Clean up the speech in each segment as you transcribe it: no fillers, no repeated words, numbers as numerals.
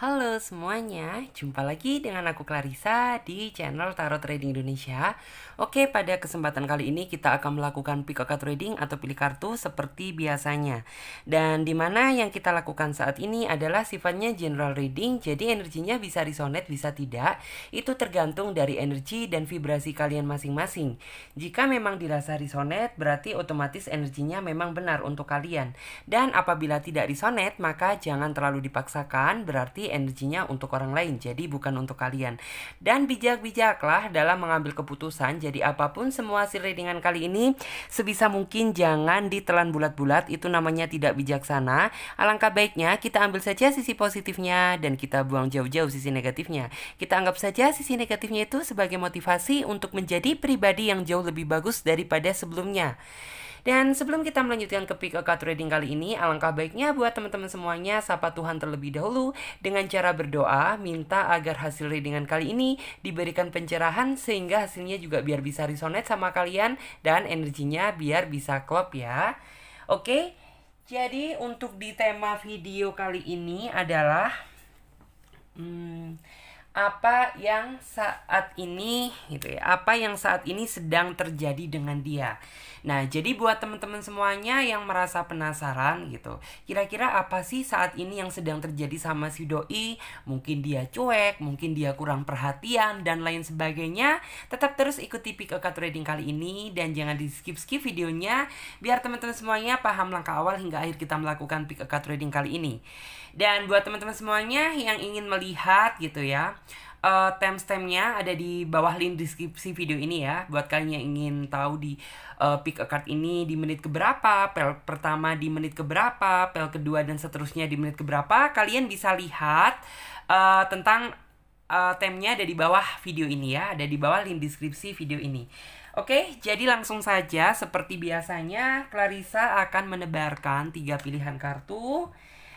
Halo semuanya, jumpa lagi dengan aku Clarissa di channel Tarot Trading Indonesia. Oke, pada kesempatan kali ini kita akan melakukan pick a card trading atau pilih kartu seperti biasanya. Dan dimana yang kita lakukan saat ini adalah sifatnya general reading, jadi energinya bisa resonate, bisa tidak. Itu tergantung dari energi dan vibrasi kalian masing-masing. Jika memang dirasa resonate, berarti otomatis energinya memang benar untuk kalian. Dan apabila tidak resonate, maka jangan terlalu dipaksakan, berarti energinya untuk orang lain, jadi bukan untuk kalian. Dan bijak-bijaklah dalam mengambil keputusan. Jadi apapun semua hasil readingan kali ini, sebisa mungkin jangan ditelan bulat-bulat, itu namanya tidak bijaksana. Alangkah baiknya kita ambil saja sisi positifnya dan kita buang jauh-jauh sisi negatifnya. Kita anggap saja sisi negatifnya itu sebagai motivasi untuk menjadi pribadi yang jauh lebih bagus daripada sebelumnya. Dan sebelum kita melanjutkan ke pick a card trading kali ini, alangkah baiknya buat teman-teman semuanya sapa Tuhan terlebih dahulu dengan cara berdoa, minta agar hasil readingan kali ini diberikan pencerahan sehingga hasilnya juga biar bisa resonate sama kalian dan energinya biar bisa klop ya. Oke, jadi untuk di tema video kali ini adalah apa yang saat ini gitu ya, apa yang saat ini sedang terjadi dengan dia. Nah, jadi buat teman-teman semuanya yang merasa penasaran gitu, kira-kira apa sih saat ini yang sedang terjadi sama si doi? Mungkin dia cuek, mungkin dia kurang perhatian dan lain sebagainya. Tetap terus ikuti pick a card trading kali ini dan jangan di skip-skip videonya biar teman-teman semuanya paham langkah awal hingga akhir kita melakukan pick a card trading kali ini. Dan buat teman-teman semuanya yang ingin melihat gitu ya, timestamp-nya ada di bawah link deskripsi video ini ya. Buat kalian yang ingin tahu di pick a card ini di menit keberapa, pel pertama di menit keberapa, pel kedua dan seterusnya di menit keberapa, kalian bisa lihat tentang timenya ada di bawah video ini ya, ada di bawah link deskripsi video ini. Oke, jadi langsung saja seperti biasanya Clarissa akan menebarkan 3 pilihan kartu.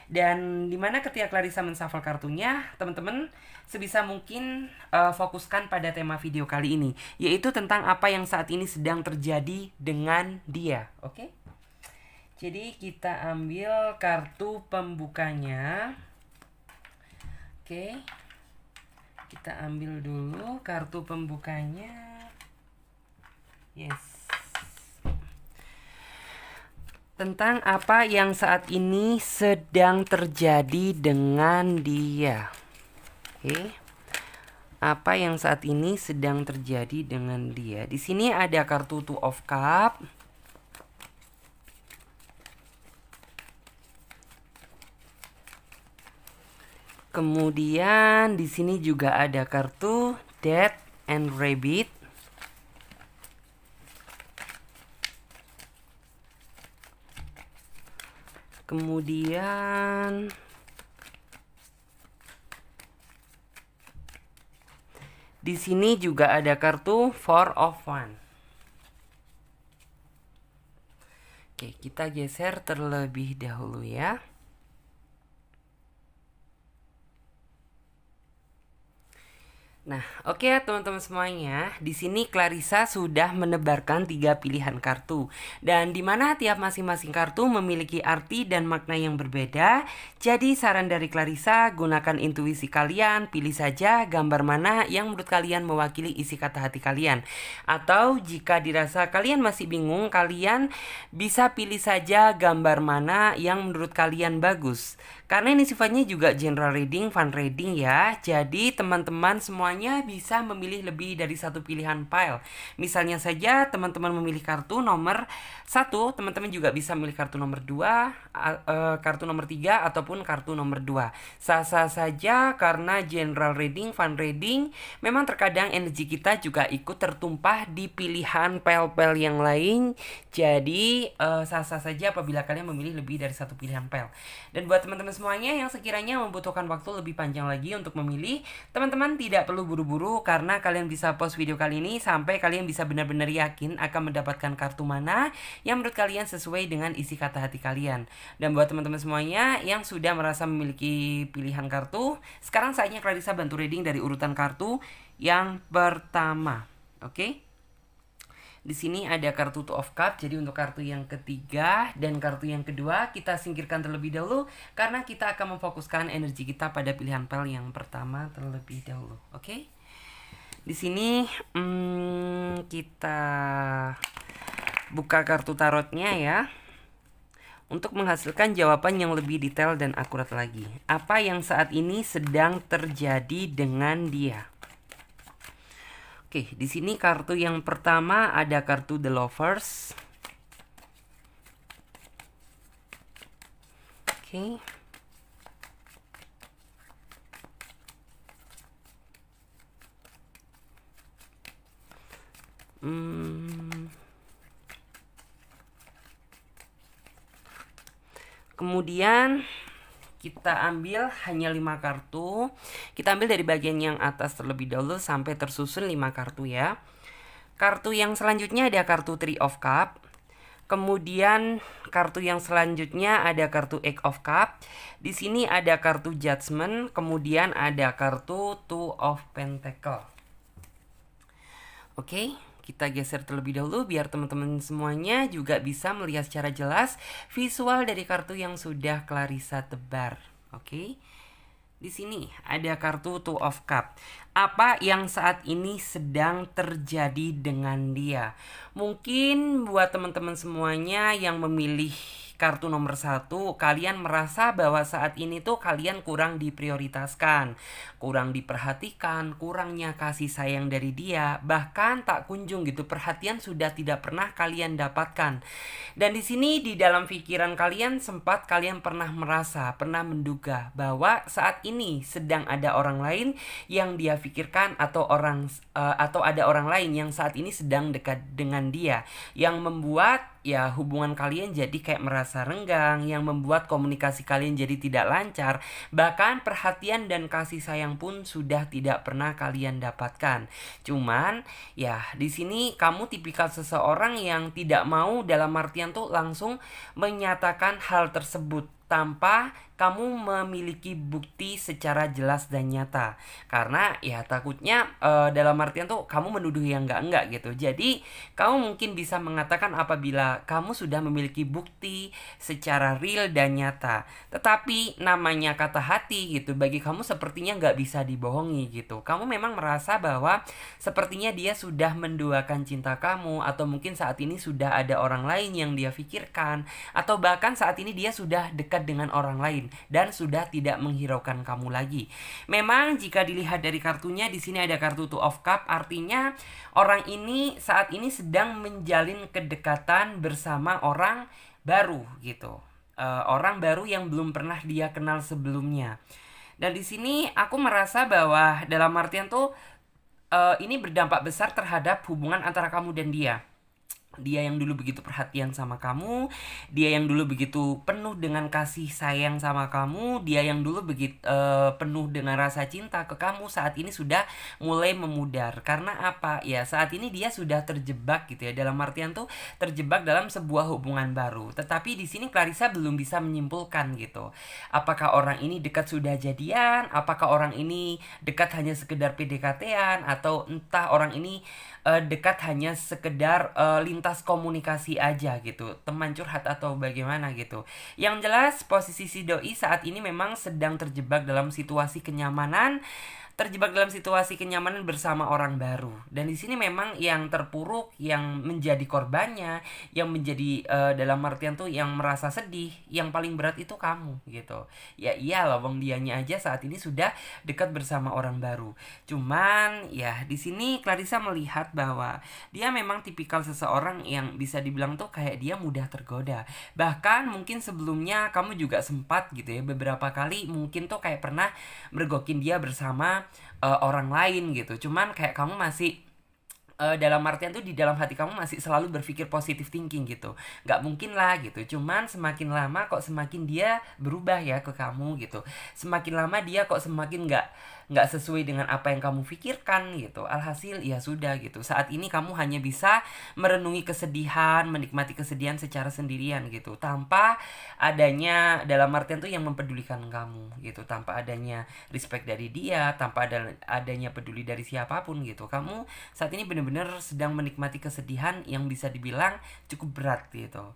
Dan dimana ketika Clarissa menshuffle kartunya, teman-teman sebisa mungkin fokuskan pada tema video kali ini, yaitu tentang apa yang saat ini sedang terjadi dengan dia. Oke? Jadi kita ambil kartu pembukanya. Oke. Kita ambil dulu kartu pembukanya. Yes. Tentang apa yang saat ini sedang terjadi dengan dia. Oke. Apa yang saat ini sedang terjadi dengan dia. Di sini ada kartu Two of Cup. Kemudian di sini juga ada kartu Death and Rabbit. Kemudian di sini juga ada kartu Four of Wands. Oke, kita geser terlebih dahulu ya. Nah, oke ya teman-teman semuanya, di sini Clarissa sudah menebarkan 3 pilihan kartu. Dan di mana tiap masing-masing kartu memiliki arti dan makna yang berbeda. Jadi saran dari Clarissa, gunakan intuisi kalian, pilih saja gambar mana yang menurut kalian mewakili isi kata hati kalian. Atau jika dirasa kalian masih bingung, kalian bisa pilih saja gambar mana yang menurut kalian bagus. Karena ini sifatnya juga general reading, fun reading ya. Jadi teman-teman semuanya bisa memilih lebih dari satu pilihan pile. Misalnya saja teman-teman memilih kartu nomor 1, teman-teman juga bisa memilih kartu nomor 2, kartu nomor 3, ataupun kartu nomor 2. Sah-sah saja karena general reading, fun reading, memang terkadang energi kita juga ikut tertumpah di pilihan pile-pile yang lain. Jadi sah-sah saja apabila kalian memilih lebih dari satu pilihan pile. Dan buat teman-teman semuanya yang sekiranya membutuhkan waktu lebih panjang lagi untuk memilih, teman-teman tidak perlu buru-buru karena kalian bisa pause video kali ini sampai kalian bisa benar-benar yakin akan mendapatkan kartu mana yang menurut kalian sesuai dengan isi kata hati kalian. Dan buat teman-teman semuanya yang sudah merasa memiliki pilihan kartu, sekarang saatnya Clarissa bantu reading dari urutan kartu yang pertama. Oke? Di sini ada kartu Two of Cup. Jadi untuk kartu yang ketiga dan kartu yang kedua kita singkirkan terlebih dahulu karena kita akan memfokuskan energi kita pada pilihan pel yang pertama terlebih dahulu. Oke? Di sini kita buka kartu tarotnya ya. Untuk menghasilkan jawaban yang lebih detail dan akurat lagi. Apa yang saat ini sedang terjadi dengan dia? Oke, di sini kartu yang pertama ada kartu The Lovers. Oke. Kemudian kita ambil hanya 5 kartu. Kita ambil dari bagian yang atas terlebih dahulu sampai tersusun 5 kartu ya. Kartu yang selanjutnya ada kartu Three of Cup. Kemudian kartu yang selanjutnya ada kartu Eight of Cup. Di sini ada kartu Judgment, kemudian ada kartu Two of Pentacle. Oke. Kita geser terlebih dahulu biar teman-teman semuanya juga bisa melihat secara jelas visual dari kartu yang sudah Clarissa tebar. Oke. Di sini ada kartu Two of Cup. Apa yang saat ini sedang terjadi dengan dia? Mungkin buat teman-teman semuanya yang memilih kartu nomor 1, kalian merasa bahwa saat ini tuh kalian kurang diprioritaskan, kurang diperhatikan, kurangnya kasih sayang dari dia, bahkan tak kunjung gitu, perhatian sudah tidak pernah kalian dapatkan. Dan di sini di dalam pikiran kalian sempat kalian pernah merasa, pernah menduga bahwa saat ini sedang ada orang lain yang dia pikirkan atau ada orang lain yang saat ini sedang dekat dengan dia, yang membuat ya hubungan kalian jadi kayak merasa renggang, yang membuat komunikasi kalian jadi tidak lancar, bahkan perhatian dan kasih sayang pun sudah tidak pernah kalian dapatkan. Cuman ya di sini kamu tipikal seseorang yang tidak mau dalam artian tuh langsung menyatakan hal tersebut tanpa kamu memiliki bukti secara jelas dan nyata. Karena ya takutnya dalam artian tuh kamu menuduh yang enggak gitu. Jadi kamu mungkin bisa mengatakan apabila kamu sudah memiliki bukti secara real dan nyata. Tetapi namanya kata hati gitu, bagi kamu sepertinya nggak bisa dibohongi gitu. Kamu memang merasa bahwa sepertinya dia sudah menduakan cinta kamu, atau mungkin saat ini sudah ada orang lain yang dia pikirkan, atau bahkan saat ini dia sudah dekat dengan orang lain dan sudah tidak menghiraukan kamu lagi. Memang jika dilihat dari kartunya, di sini ada kartu Two of Cup, artinya orang ini saat ini sedang menjalin kedekatan bersama orang baru gitu. Orang baru yang belum pernah dia kenal sebelumnya. Dan di sini aku merasa bahwa dalam artian tuh ini berdampak besar terhadap hubungan antara kamu dan dia. Dia yang dulu begitu perhatian sama kamu, dia yang dulu begitu penuh dengan kasih sayang sama kamu, dia yang dulu begitu penuh dengan rasa cinta ke kamu, saat ini sudah mulai memudar. Karena apa? Ya saat ini dia sudah terjebak gitu ya, dalam artian tuh terjebak dalam sebuah hubungan baru. Tetapi di sini Clarissa belum bisa menyimpulkan gitu. Apakah orang ini dekat sudah jadian? Apakah orang ini dekat hanya sekedar PDKT-an? Atau entah orang ini dekat hanya sekedar lintas komunikasi aja gitu, teman curhat atau bagaimana gitu. Yang jelas posisi si doi saat ini memang sedang terjebak dalam situasi kenyamanan, bersama orang baru. Dan di sini memang yang terpuruk, yang menjadi korbannya, yang menjadi dalam artian tuh yang merasa sedih, yang paling berat itu kamu gitu. Ya iyalah, wong dianya aja saat ini sudah dekat bersama orang baru. Cuman ya di sini Clarissa melihat bahwa dia memang tipikal seseorang yang bisa dibilang tuh kayak dia mudah tergoda. Bahkan mungkin sebelumnya kamu juga sempat gitu ya, beberapa kali mungkin tuh kayak pernah mergokin dia bersama orang lain gitu. Cuman kayak kamu masih dalam artian tuh di dalam hati kamu masih selalu berpikir positive thinking gitu, nggak mungkin lah gitu. Cuman semakin lama kok semakin dia berubah ya ke kamu gitu, semakin lama dia kok semakin nggak sesuai dengan apa yang kamu pikirkan gitu. Alhasil ya sudah gitu, saat ini kamu hanya bisa merenungi kesedihan, menikmati kesedihan secara sendirian gitu, tanpa adanya dalam artian tuh yang mempedulikan kamu gitu, tanpa adanya respect dari dia, tanpa adanya peduli dari siapapun gitu. Kamu saat ini benar-benar benar-benar sedang menikmati kesedihan yang bisa dibilang cukup berat gitu.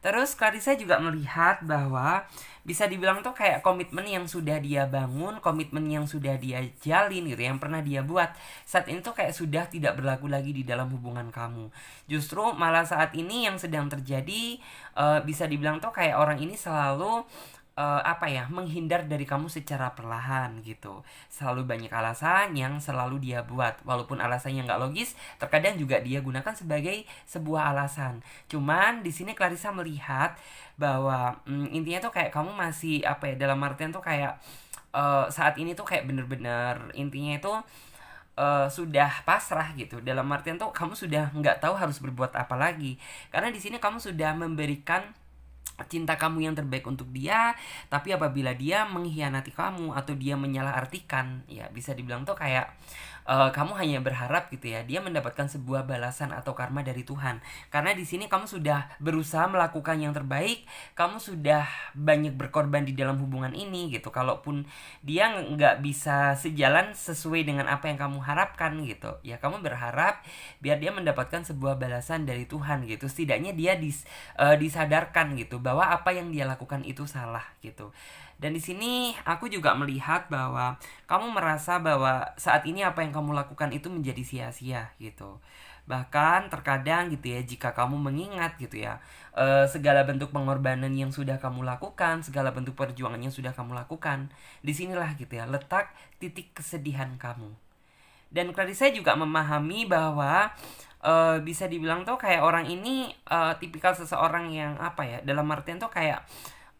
Terus Clarissa juga melihat bahwa bisa dibilang tuh kayak komitmen yang sudah dia bangun, komitmen yang sudah dia jalin gitu, yang pernah dia buat, saat ini tuh kayak sudah tidak berlaku lagi di dalam hubungan kamu. Justru malah saat ini yang sedang terjadi, bisa dibilang tuh kayak orang ini selalu menghindar dari kamu secara perlahan gitu. Selalu banyak alasan yang selalu dia buat, walaupun alasannya nggak logis, terkadang juga dia gunakan sebagai sebuah alasan. Cuman di sini Clarissa melihat bahwa intinya tuh kayak kamu masih dalam artian tuh kayak saat ini tuh kayak bener-bener intinya itu sudah pasrah gitu. Dalam artian tuh kamu sudah nggak tahu harus berbuat apa lagi, karena di sini kamu sudah memberikan cinta kamu yang terbaik untuk dia, tapi apabila dia mengkhianati kamu atau dia menyalahartikan, ya bisa dibilang tuh kayak kamu hanya berharap gitu ya dia mendapatkan sebuah balasan atau karma dari Tuhan. Karena di sini kamu sudah berusaha melakukan yang terbaik, kamu sudah banyak berkorban di dalam hubungan ini gitu. Kalaupun dia nggak bisa sejalan sesuai dengan apa yang kamu harapkan gitu, ya kamu berharap biar dia mendapatkan sebuah balasan dari Tuhan gitu. Setidaknya dia disadarkan gitu bahwa apa yang dia lakukan itu salah gitu. Dan di sini aku juga melihat bahwa kamu merasa bahwa saat ini apa yang kamu lakukan itu menjadi sia-sia gitu. Bahkan terkadang gitu ya, jika kamu mengingat gitu ya, segala bentuk pengorbanan yang sudah kamu lakukan, segala bentuk perjuangan yang sudah kamu lakukan, disinilah gitu ya letak titik kesedihan kamu. Dan Clarissa juga memahami bahwa bisa dibilang tuh kayak orang ini tipikal seseorang yang dalam artian tuh kayak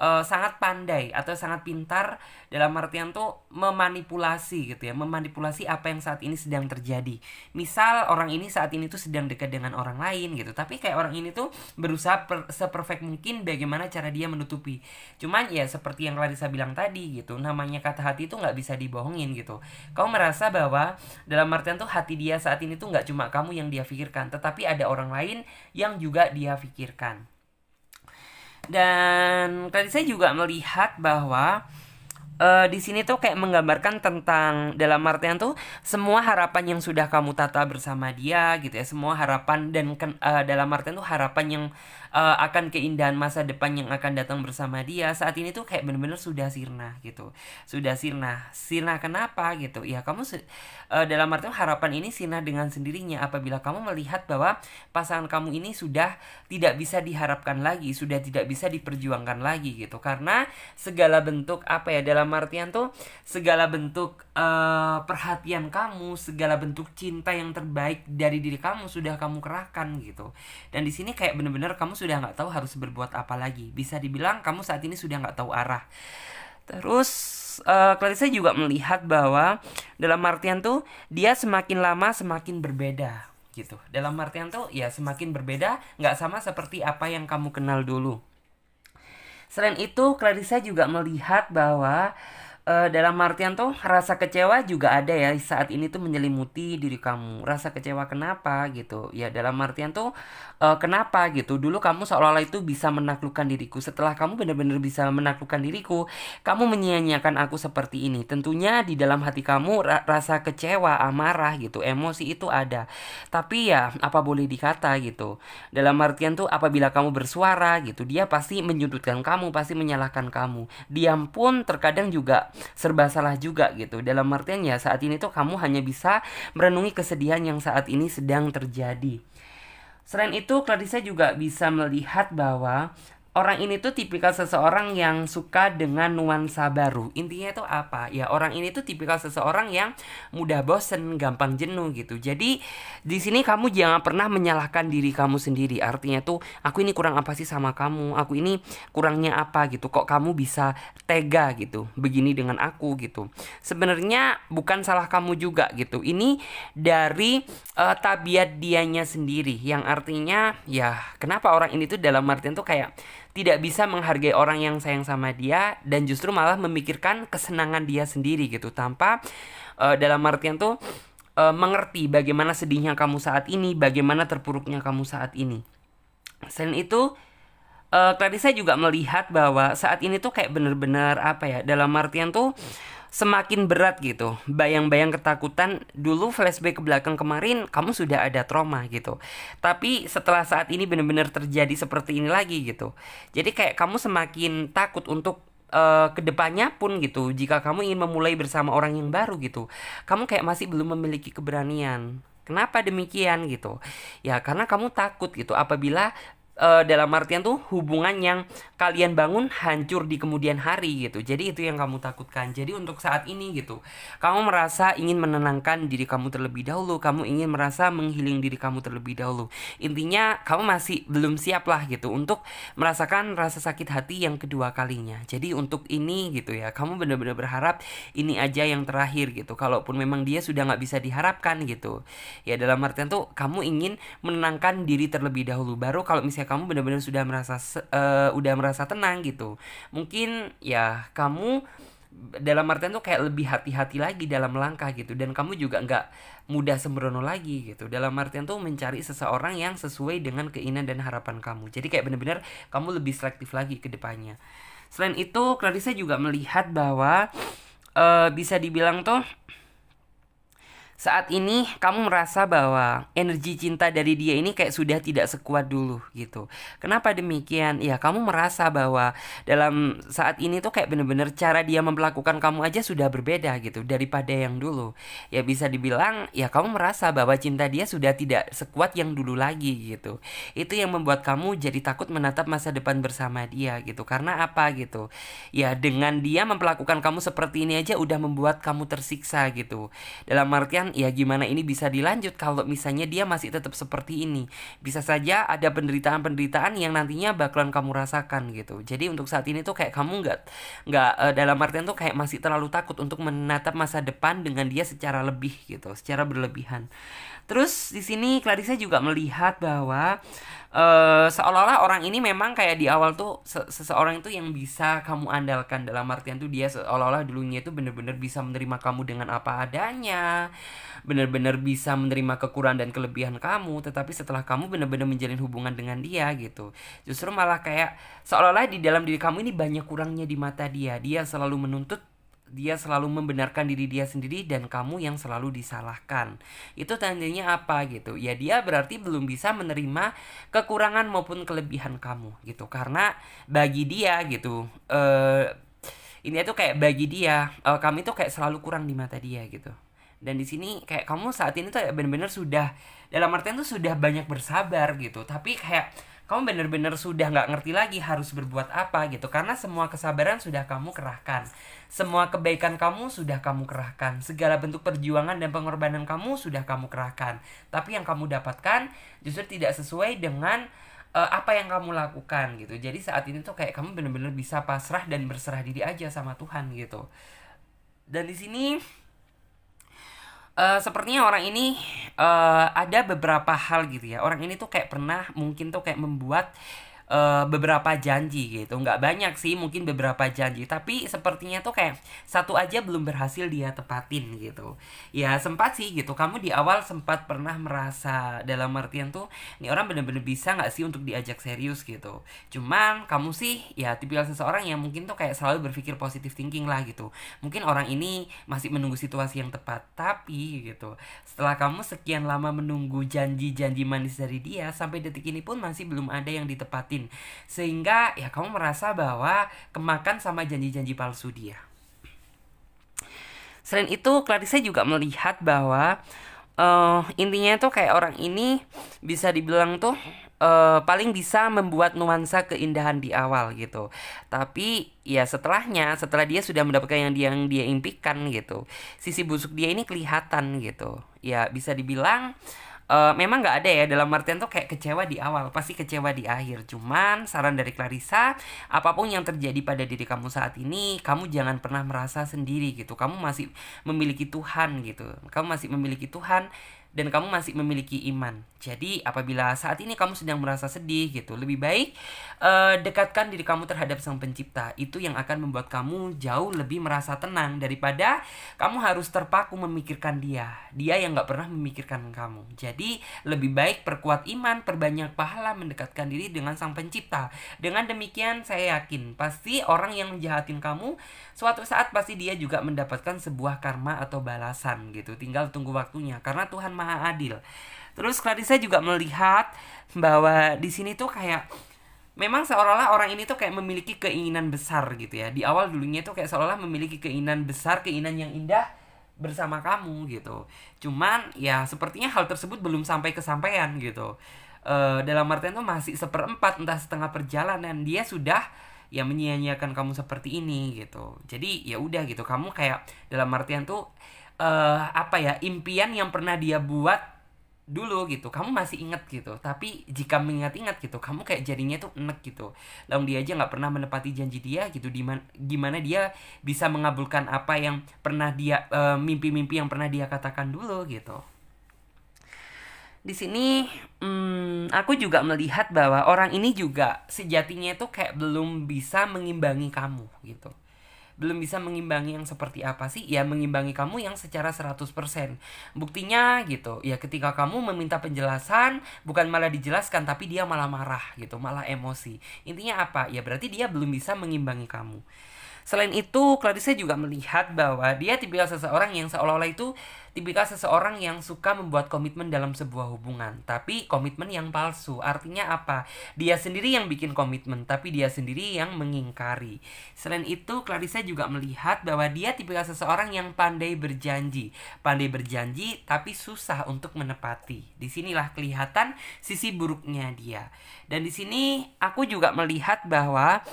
sangat pandai atau sangat pintar dalam artian tuh memanipulasi gitu ya, memanipulasi apa yang saat ini sedang terjadi. Misal orang ini saat ini tuh sedang dekat dengan orang lain gitu, tapi kayak orang ini tuh berusaha seperfect mungkin bagaimana cara dia menutupi. Cuman ya seperti yang Clarissa bilang tadi gitu, namanya kata hati itu nggak bisa dibohongin gitu. Kamu merasa bahwa dalam artian tuh hati dia saat ini tuh nggak cuma kamu yang dia pikirkan, tetapi ada orang lain yang juga dia pikirkan. Dan tadi saya juga melihat bahwa di sini tuh kayak menggambarkan tentang dalam artian tuh semua harapan yang sudah kamu tata bersama dia gitu ya, semua harapan dan dalam artian tuh harapan yang akan keindahan masa depan yang akan datang bersama dia saat ini tuh kayak benar-benar sudah sirna gitu. Sudah sirna kenapa gitu ya, kamu dalam artian harapan ini sirna dengan sendirinya apabila kamu melihat bahwa pasangan kamu ini sudah tidak bisa diharapkan lagi, sudah tidak bisa diperjuangkan lagi gitu. Karena segala bentuk dalam artian tuh segala bentuk perhatian kamu, segala bentuk cinta yang terbaik dari diri kamu sudah kamu kerahkan gitu. Dan di sini kayak benar-benar kamu sudah nggak tahu harus berbuat apa lagi. Bisa dibilang kamu saat ini sudah nggak tahu arah. Terus Clarissa juga melihat bahwa dalam artian tuh dia semakin lama semakin berbeda gitu. Dalam artian tuh ya semakin berbeda, nggak sama seperti apa yang kamu kenal dulu. Selain itu Clarissa juga melihat bahwa dalam artian tuh rasa kecewa juga ada ya saat ini tuh menyelimuti diri kamu. Rasa kecewa kenapa gitu ya, dalam artian tuh kenapa gitu, dulu kamu seolah-olah itu bisa menaklukkan diriku, setelah kamu benar-benar bisa menaklukkan diriku, kamu menyia-nyiakan aku seperti ini. Tentunya di dalam hati kamu rasa kecewa, amarah gitu, emosi itu ada. Tapi ya apa boleh dikata gitu, dalam artian tuh apabila kamu bersuara gitu, dia pasti menyudutkan kamu, pasti menyalahkan kamu. Diam pun terkadang juga serba salah juga gitu. Dalam artian ya saat ini tuh kamu hanya bisa merenungi kesedihan yang saat ini sedang terjadi. Selain itu Clarissa juga bisa melihat bahwa orang ini tuh tipikal seseorang yang suka dengan nuansa baru. Intinya itu apa? Ya orang ini tuh tipikal seseorang yang mudah bosen, gampang jenuh gitu. Jadi di sini kamu jangan pernah menyalahkan diri kamu sendiri. Artinya tuh aku ini kurang apa sih sama kamu? Aku ini kurangnya apa gitu? Kok kamu bisa tega gitu begini dengan aku gitu? Sebenarnya bukan salah kamu juga gitu. Ini dari tabiat dianya sendiri, yang artinya ya kenapa orang ini tuh dalam artian tuh kayak tidak bisa menghargai orang yang sayang sama dia dan justru malah memikirkan kesenangan dia sendiri gitu, tanpa dalam artian tuh mengerti bagaimana sedihnya kamu saat ini, bagaimana terpuruknya kamu saat ini. Selain itu Clarissa juga melihat bahwa saat ini tuh kayak bener-bener dalam artian tuh semakin berat gitu. Bayang-bayang ketakutan dulu, flashback ke belakang kemarin, kamu sudah ada trauma gitu. Tapi setelah saat ini benar-benar terjadi seperti ini lagi gitu. Jadi kayak kamu semakin takut untuk kedepannya pun gitu. Jika kamu ingin memulai bersama orang yang baru gitu, kamu kayak masih belum memiliki keberanian. Kenapa demikian gitu? Ya karena kamu takut gitu apabila dalam artian tuh hubungan yang kalian bangun hancur di kemudian hari gitu. Jadi itu yang kamu takutkan. Jadi untuk saat ini gitu, kamu merasa ingin menenangkan diri kamu terlebih dahulu, kamu ingin merasa menghealing diri kamu terlebih dahulu. Intinya kamu masih belum siap lah gitu untuk merasakan rasa sakit hati yang kedua kalinya. Jadi untuk ini gitu ya, kamu benar-benar berharap ini aja yang terakhir gitu. Kalaupun memang dia sudah nggak bisa diharapkan gitu, ya dalam artian tuh kamu ingin menenangkan diri terlebih dahulu. Baru kalau misalnya kamu benar-benar sudah merasa tenang gitu, mungkin ya kamu dalam artian tuh kayak lebih hati-hati lagi dalam langkah gitu, dan kamu juga nggak mudah sembrono lagi gitu, dalam artian tuh mencari seseorang yang sesuai dengan keinginan dan harapan kamu. Jadi kayak benar-benar kamu lebih selektif lagi ke depannya. Selain itu, Clarissa juga melihat bahwa bisa dibilang tuh saat ini kamu merasa bahwa energi cinta dari dia ini kayak sudah tidak sekuat dulu gitu. Kenapa demikian? Ya kamu merasa bahwa dalam saat ini tuh kayak bener-bener cara dia memperlakukan kamu aja sudah berbeda gitu daripada yang dulu. Ya bisa dibilang ya kamu merasa bahwa cinta dia sudah tidak sekuat yang dulu lagi gitu. Itu yang membuat kamu jadi takut menatap masa depan bersama dia gitu. Karena apa gitu? Ya dengan dia memperlakukan kamu seperti ini aja udah membuat kamu tersiksa gitu. Dalam artian ya gimana ini bisa dilanjut kalau misalnya dia masih tetap seperti ini. Bisa saja ada penderitaan-penderitaan yang nantinya bakalan kamu rasakan gitu. Jadi untuk saat ini tuh kayak kamu nggak dalam artian tuh kayak masih terlalu takut untuk menatap masa depan dengan dia secara lebih gitu, secara berlebihan. Terus di sini Clarissa juga melihat bahwa seolah-olah orang ini memang kayak di awal tuh seseorang itu yang bisa kamu andalkan, dalam artian tuh dia seolah-olah dulunya itu benar-benar bisa menerima kamu dengan apa adanya, benar-benar bisa menerima kekurangan dan kelebihan kamu. Tetapi setelah kamu benar-benar menjalin hubungan dengan dia gitu, justru malah kayak seolah-olah di dalam diri kamu ini banyak kurangnya di mata dia. Dia selalu menuntut, dia selalu membenarkan diri dia sendiri, dan kamu yang selalu disalahkan. Itu tandanya apa gitu? Ya dia berarti belum bisa menerima kekurangan maupun kelebihan kamu gitu. Karena bagi dia gitu, ini tuh kayak bagi dia kamu itu kayak selalu kurang di mata dia gitu. Dan di sini kayak kamu saat ini tuh benar-benar sudah dalam artian tuh sudah banyak bersabar gitu, tapi kayak kamu benar-benar sudah nggak ngerti lagi harus berbuat apa gitu, karena semua kesabaran sudah kamu kerahkan, semua kebaikan kamu sudah kamu kerahkan, segala bentuk perjuangan dan pengorbanan kamu sudah kamu kerahkan, tapi yang kamu dapatkan justru tidak sesuai dengan apa yang kamu lakukan gitu. Jadi saat ini tuh kayak kamu benar-benar bisa pasrah dan berserah diri aja sama Tuhan gitu. Dan di sini sepertinya orang ini ada beberapa hal gitu ya. Orang ini tuh kayak pernah mungkin tuh kayak membuat beberapa janji gitu. Nggak banyak sih, mungkin beberapa janji, tapi sepertinya tuh kayak satu aja belum berhasil dia tepatin gitu. Ya sempat sih gitu, kamu di awal sempat pernah merasa dalam artian tuh ini orang bener-bener bisa nggak sih untuk diajak serius gitu. Cuman kamu sih ya tipikal seseorang yang mungkin tuh kayak selalu berpikir positive thinking lah gitu. Mungkin orang ini masih menunggu situasi yang tepat, tapi gitu setelah kamu sekian lama menunggu janji-janji manis dari dia, sampai detik ini pun masih belum ada yang ditepatin, sehingga ya kamu merasa bahwa kemakan sama janji-janji palsu dia. Selain itu, Clarissa juga melihat bahwa intinya tuh kayak orang ini bisa dibilang tuh paling bisa membuat nuansa keindahan di awal gitu. Tapi ya setelah dia sudah mendapatkan yang dia impikan gitu, sisi busuk dia ini kelihatan gitu. Ya bisa dibilang memang nggak ada ya, dalam artian tuh kayak kecewa di awal, pasti kecewa di akhir. Cuman saran dari Clarissa, apapun yang terjadi pada diri kamu saat ini, kamu jangan pernah merasa sendiri gitu. Kamu masih memiliki Tuhan gitu. Kamu masih memiliki Tuhan. dan kamu masih memiliki iman. Jadi apabila saat ini kamu sedang merasa sedih gitu, lebih baik dekatkan diri kamu terhadap Sang Pencipta. Itu yang akan membuat kamu jauh lebih merasa tenang daripada kamu harus terpaku memikirkan dia yang gak pernah memikirkan kamu. Jadi lebih baik perkuat iman, perbanyak pahala, mendekatkan diri dengan Sang Pencipta. Dengan demikian saya yakin pasti orang yang menjahatin kamu suatu saat pasti dia juga mendapatkan sebuah karma atau balasan gitu. Tinggal tunggu waktunya karena Tuhan Maha Adil. Terus Clarissa juga melihat bahwa di sini tuh kayak memang seolah-olah orang ini tuh kayak memiliki keinginan besar gitu ya. Di awal dulunya tuh kayak seolah-olah memiliki keinginan besar, keinginan yang indah bersama kamu gitu. Cuman ya sepertinya hal tersebut belum sampai kesampaian gitu. Dalam artian tuh masih seperempat entah setengah perjalanan dia sudah ya menyia-nyiakan kamu seperti ini gitu. Jadi ya udah gitu, kamu kayak dalam artian tuh impian yang pernah dia buat dulu gitu kamu masih inget gitu, tapi jika mengingat-ingat gitu kamu kayak jadinya tuh enek gitu. Lalu dia aja nggak pernah menepati janji dia gitu, gimana dia bisa mengabulkan apa yang pernah dia mimpi-mimpi yang pernah dia katakan dulu gitu. Di sini aku juga melihat bahwa orang ini juga sejatinya tuh kayak belum bisa mengimbangi kamu gitu. Belum bisa mengimbangi yang seperti apa sih? Ya mengimbangi kamu yang secara 100%. Buktinya gitu, ya ketika kamu meminta penjelasan, bukan malah dijelaskan, tapi dia malah marah gitu, malah emosi. Intinya apa? Ya berarti dia belum bisa mengimbangi kamu. Selain itu, Clarissa juga melihat bahwa dia tipikal seseorang yang seolah-olah itu tipikal seseorang yang suka membuat komitmen dalam sebuah hubungan, tapi komitmen yang palsu. Artinya apa? Dia sendiri yang bikin komitmen, tapi dia sendiri yang mengingkari. Selain itu, Clarissa juga melihat bahwa dia tipikal seseorang yang pandai berjanji, tapi susah untuk menepati. Disinilah kelihatan sisi buruknya dia. Dan di sini aku juga melihat bahwa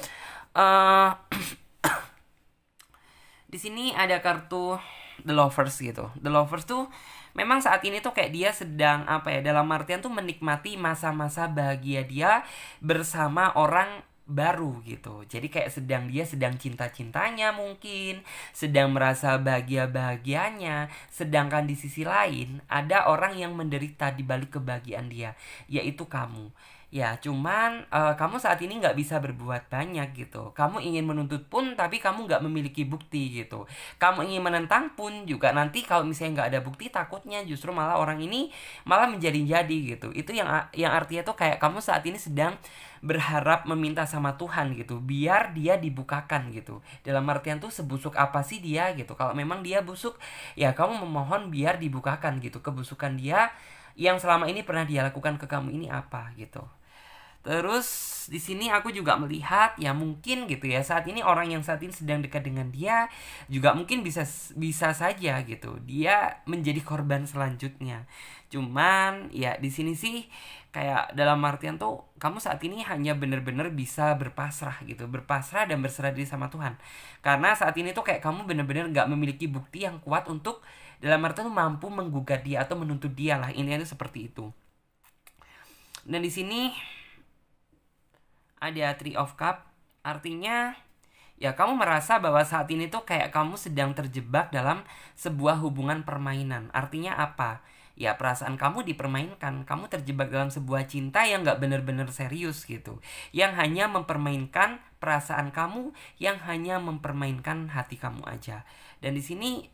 di sini ada kartu The Lovers gitu. The Lovers tuh memang saat ini tuh kayak dia sedang dalam artian tuh menikmati masa-masa bahagia dia bersama orang baru gitu. Jadi kayak dia sedang cinta-cintanya mungkin, sedang merasa bahagia-bahagianya, sedangkan di sisi lain ada orang yang menderita di balik kebahagiaan dia, yaitu kamu. Ya cuman kamu saat ini gak bisa berbuat banyak gitu. Kamu ingin menuntut pun tapi kamu gak memiliki bukti gitu. Kamu ingin menentang pun juga nanti kalau misalnya gak ada bukti, takutnya justru malah orang ini malah menjadi-jadi gitu. Itu yang artinya tuh kayak kamu saat ini sedang berharap meminta sama Tuhan gitu, biar dia dibukakan gitu. Dalam artian tuh sebusuk apa sih dia gitu. Kalau memang dia busuk, ya kamu memohon biar dibukakan gitu. Kebusukan dia yang selama ini pernah dia lakukan ke kamu ini apa gitu. Terus di sini aku juga melihat ya mungkin gitu ya, saat ini orang yang saat ini sedang dekat dengan dia juga mungkin bisa saja gitu dia menjadi korban selanjutnya. Cuman ya di sini sih kayak dalam artian tuh kamu saat ini hanya bener-bener bisa berpasrah gitu, berpasrah dan berserah diri sama Tuhan. Karena saat ini tuh kayak kamu bener-bener gak memiliki bukti yang kuat untuk dalam artian tuh mampu menggugat dia atau menuntut dia lah, intinya tuh seperti itu. Dan di sini ada Three of Cup, artinya ya kamu merasa bahwa saat ini tuh kayak kamu sedang terjebak dalam sebuah hubungan permainan. Artinya apa? Ya perasaan kamu dipermainkan, kamu terjebak dalam sebuah cinta yang gak bener-bener serius gitu, yang hanya mempermainkan perasaan kamu, yang hanya mempermainkan hati kamu aja. Dan di sini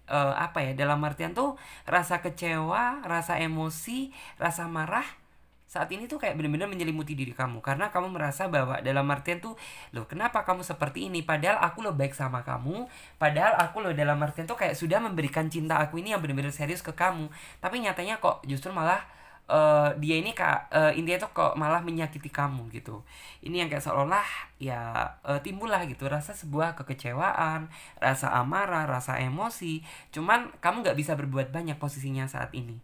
dalam artian tuh rasa kecewa, rasa emosi, rasa marah saat ini tuh kayak benar-benar menyelimuti diri kamu, karena kamu merasa bahwa dalam artian tuh loh kenapa kamu seperti ini, padahal aku loh baik sama kamu, padahal aku loh dalam artian tuh kayak sudah memberikan cinta aku ini yang benar-benar serius ke kamu, tapi nyatanya kok justru malah dia ini intinya tuh kok malah menyakiti kamu gitu. Ini yang kayak seolah ya timbullah gitu rasa sebuah kekecewaan, rasa amarah, rasa emosi, cuman kamu nggak bisa berbuat banyak posisinya saat ini.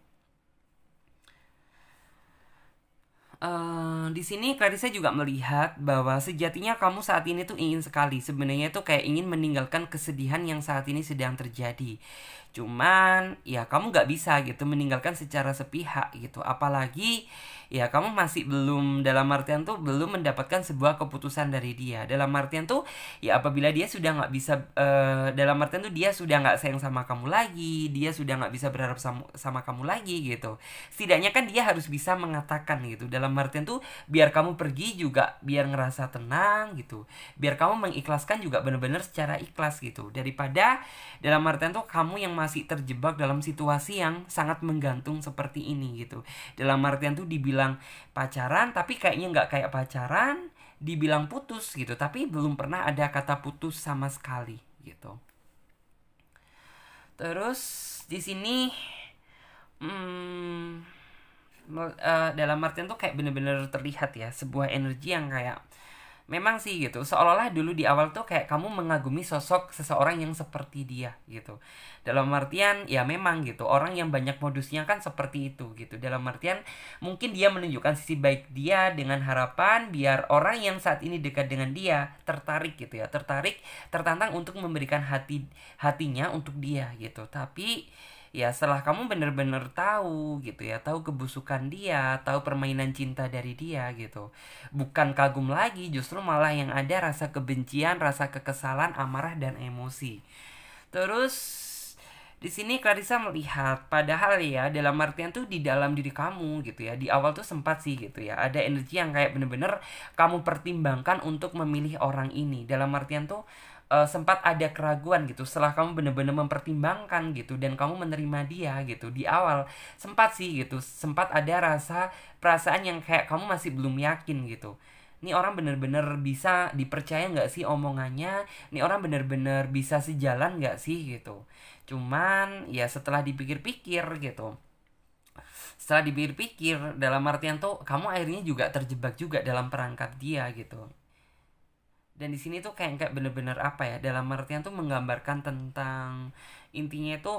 Di sini Clarissa juga melihat bahwa sejatinya kamu saat ini tuh ingin sekali sebenarnya tuh kayak ingin meninggalkan kesedihan yang saat ini sedang terjadi. Cuman ya kamu gak bisa gitu meninggalkan secara sepihak gitu. Apalagi ya kamu masih belum, dalam artian tuh belum mendapatkan sebuah keputusan dari dia. Dalam artian tuh ya apabila dia sudah nggak bisa, dalam artian tuh dia sudah nggak sayang sama kamu lagi, dia sudah nggak bisa berharap sama kamu lagi gitu. Setidaknya kan dia harus bisa mengatakan gitu. Dalam artian tuh biar kamu pergi juga biar ngerasa tenang gitu, biar kamu mengikhlaskan juga benar-benar secara ikhlas gitu, daripada dalam artian tuh kamu yang masih terjebak dalam situasi yang sangat menggantung seperti ini gitu. Dalam artian tuh dibilang pacaran tapi kayaknya nggak kayak pacaran, dibilang putus gitu tapi belum pernah ada kata putus sama sekali gitu. Terus di sini hmm, dalam artian tuh kayak bener-bener terlihat ya sebuah energi yang kayak memang sih gitu, seolah-olah dulu di awal tuh kayak kamu mengagumi sosok seseorang yang seperti dia gitu. Dalam artian ya memang gitu, orang yang banyak modusnya kan seperti itu gitu. Dalam artian mungkin dia menunjukkan sisi baik dia dengan harapan biar orang yang saat ini dekat dengan dia tertarik gitu ya, tertarik, tertantang untuk memberikan hatinya untuk dia gitu. Tapi ya setelah kamu bener-bener tahu gitu ya, tahu kebusukan dia, tahu permainan cinta dari dia gitu, bukan kagum lagi, justru malah yang ada rasa kebencian, rasa kekesalan, amarah dan emosi. Terus di sini Clarissa melihat padahal ya dalam artian tuh di dalam diri kamu gitu ya, di awal tuh sempat sih gitu ya ada energi yang kayak bener-bener kamu pertimbangkan untuk memilih orang ini. Dalam artian tuh sempat ada keraguan gitu setelah kamu bener-bener mempertimbangkan gitu dan kamu menerima dia gitu. Di awal sempat sih gitu, sempat ada rasa perasaan yang kayak kamu masih belum yakin gitu, ini orang bener-bener bisa dipercaya nggak sih omongannya, ini orang bener-bener bisa sejalan nggak sih gitu. Cuman ya setelah dipikir-pikir gitu, setelah dipikir-pikir dalam artian tuh kamu akhirnya juga terjebak juga dalam perangkap dia gitu. Dan di sini tuh kayak bener-bener apa ya, dalam artian tuh menggambarkan tentang intinya itu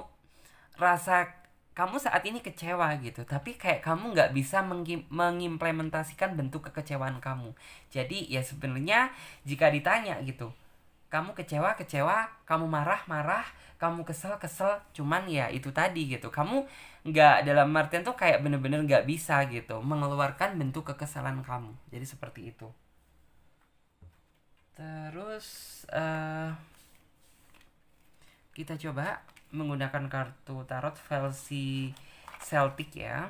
rasa kamu saat ini kecewa gitu, tapi kayak kamu nggak bisa mengimplementasikan bentuk kekecewaan kamu. Jadi ya sebenarnya jika ditanya gitu, kamu kecewa, kamu marah, kamu kesel, cuman ya itu tadi gitu, kamu nggak, dalam artian tuh kayak bener-bener nggak bisa gitu mengeluarkan bentuk kekesalan kamu. Jadi seperti itu. Terus kita coba menggunakan kartu tarot versi Celtic ya.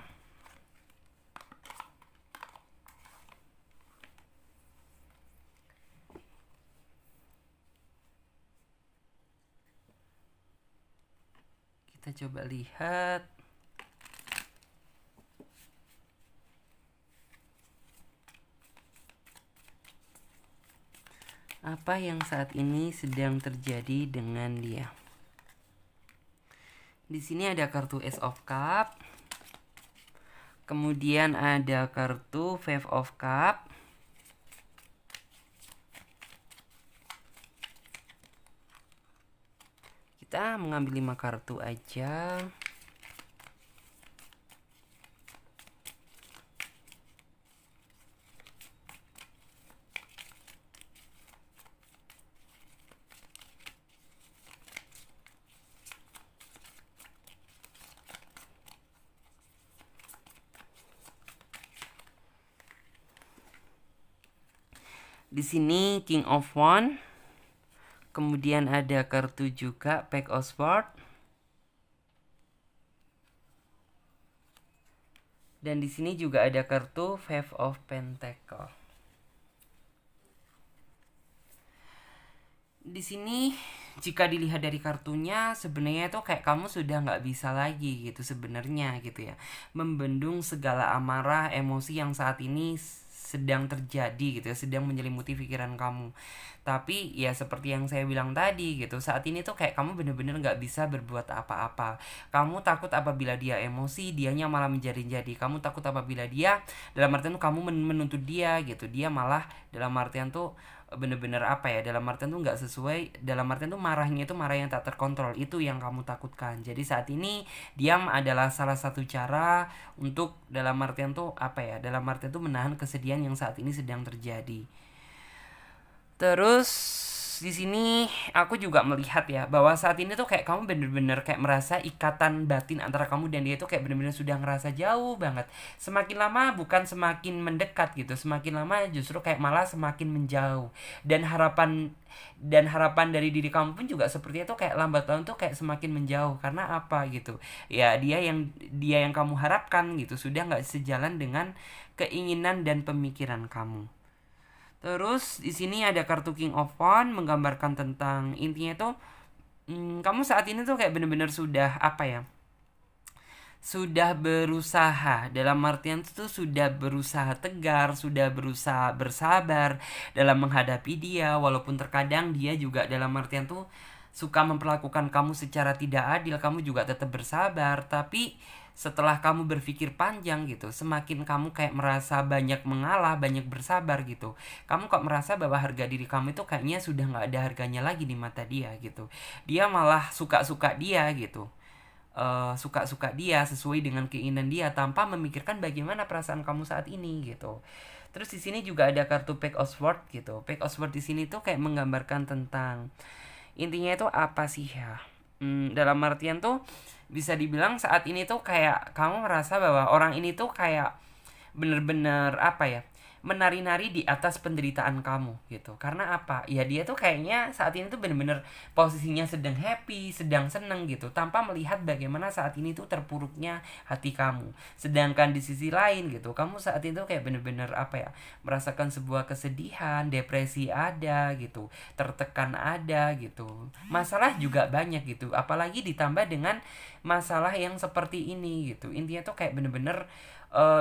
Kita coba lihat apa yang saat ini sedang terjadi dengan dia. Di sini ada kartu Ace of Cup. Kemudian ada kartu Five of Cup. Kita mengambil 5 kartu aja. Di sini King of Wands. Kemudian ada kartu juga Pack of Swords. Dan di sini juga ada kartu Five of Pentacles. Di sini jika dilihat dari kartunya sebenarnya itu kayak kamu sudah nggak bisa lagi gitu sebenarnya gitu ya, membendung segala amarah emosi yang saat ini sedang terjadi gitu ya, sedang menyelimuti pikiran kamu. Tapi ya seperti yang saya bilang tadi gitu, saat ini tuh kayak kamu bener-bener gak bisa berbuat apa-apa. Kamu takut apabila dia emosi, dianya malah menjadi-jadi. Kamu takut apabila dia, dalam artian tuh kamu menuntut dia gitu, dia malah dalam artian tuh bener-bener apa ya, dalam artian tuh nggak sesuai, dalam artian tuh marahnya itu marah yang tak terkontrol, itu yang kamu takutkan. Jadi saat ini diam adalah salah satu cara untuk dalam artian tuh apa ya, dalam artian tuh menahan kesedihan yang saat ini sedang terjadi. Terus di sini aku juga melihat ya bahwa saat ini tuh kayak kamu bener-bener kayak merasa ikatan batin antara kamu dan dia tuh kayak bener-bener sudah ngerasa jauh banget. Semakin lama bukan semakin mendekat gitu, semakin lama justru kayak malah semakin menjauh. Dan harapan dari diri kamu pun juga sepertinya tuh kayak lambat laun tuh kayak semakin menjauh. Karena apa gitu? Ya dia yang kamu harapkan gitu sudah nggak sejalan dengan keinginan dan pemikiran kamu. Terus di sini ada kartu King of Wands menggambarkan tentang intinya tuh kamu saat ini tuh kayak bener-bener sudah apa ya? Sudah berusaha dalam artian itu sudah berusaha tegar, sudah berusaha bersabar dalam menghadapi dia walaupun terkadang dia juga dalam artian tuh suka memperlakukan kamu secara tidak adil, kamu juga tetap bersabar. Tapi setelah kamu berpikir panjang gitu, semakin kamu kayak merasa banyak mengalah, banyak bersabar gitu, kamu kok merasa bahwa harga diri kamu itu kayaknya sudah nggak ada harganya lagi di mata dia gitu. Dia malah suka-suka dia gitu, suka-suka dia sesuai dengan keinginan dia tanpa memikirkan bagaimana perasaan kamu saat ini gitu. Terus di sini juga ada kartu Page of Swords gitu. Page of Swords di sini tuh kayak menggambarkan tentang intinya itu apa sih ya? Dalam artian tuh bisa dibilang saat ini tuh kayak kamu merasa bahwa orang ini tuh kayak bener-bener apa ya, menari-nari di atas penderitaan kamu gitu. Karena apa? Ya dia tuh kayaknya saat ini tuh bener-bener posisinya sedang happy, sedang seneng gitu, tanpa melihat bagaimana saat ini tuh terpuruknya hati kamu. Sedangkan di sisi lain gitu, kamu saat itu kayak bener-bener apa ya, merasakan sebuah kesedihan, depresi ada gitu, tertekan ada gitu, masalah juga banyak gitu, apalagi ditambah dengan masalah yang seperti ini gitu. Intinya tuh kayak bener-bener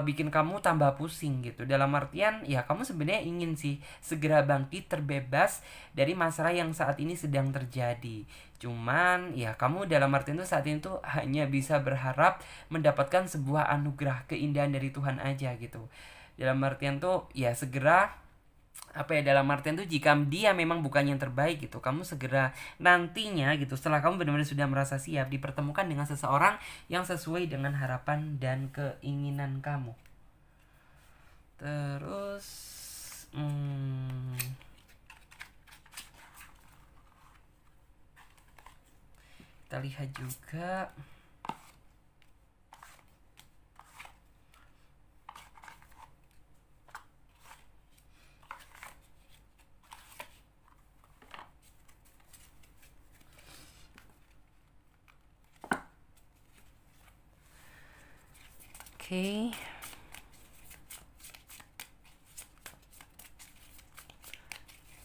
bikin kamu tambah pusing gitu. Dalam artian ya kamu sebenarnya ingin sih segera bangkit terbebas dari masalah yang saat ini sedang terjadi. Cuman ya kamu dalam artian itu saat ini tuh hanya bisa berharap mendapatkan sebuah anugerah keindahan dari Tuhan aja gitu. Dalam artian tuh ya segera apa ya, dalam artian tuh jika dia memang bukan yang terbaik gitu, kamu segera nantinya gitu setelah kamu benar-benar sudah merasa siap dipertemukan dengan seseorang yang sesuai dengan harapan dan keinginan kamu. Terus kita lihat juga oke.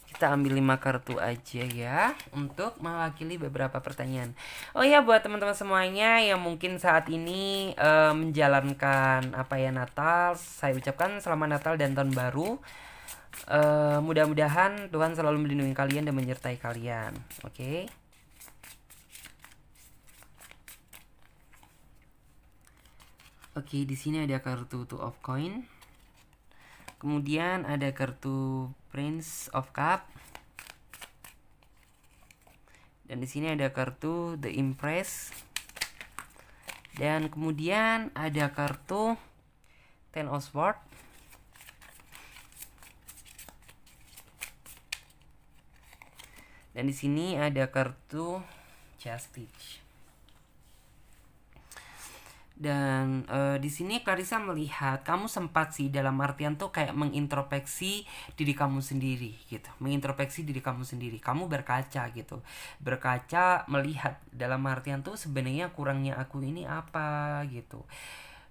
Kita ambil 5 kartu aja ya untuk mewakili beberapa pertanyaan. Oh ya, buat teman-teman semuanya yang mungkin saat ini menjalankan apa ya Natal, saya ucapkan selamat Natal dan Tahun Baru. Mudah-mudahan Tuhan selalu melindungi kalian dan menyertai kalian. Oke. Oke, di sini ada kartu Two of Coin. Kemudian ada kartu Prince of Cup. Dan di sini ada kartu The Empress. Dan kemudian ada kartu Ten of Swords. Dan di sini ada kartu Justice. Dan di sini Clarissa melihat kamu sempat sih dalam artian tuh kayak mengintrospeksi diri kamu sendiri gitu, mengintrospeksi diri kamu sendiri, kamu berkaca gitu, berkaca melihat dalam artian tuh sebenarnya kurangnya aku ini apa gitu,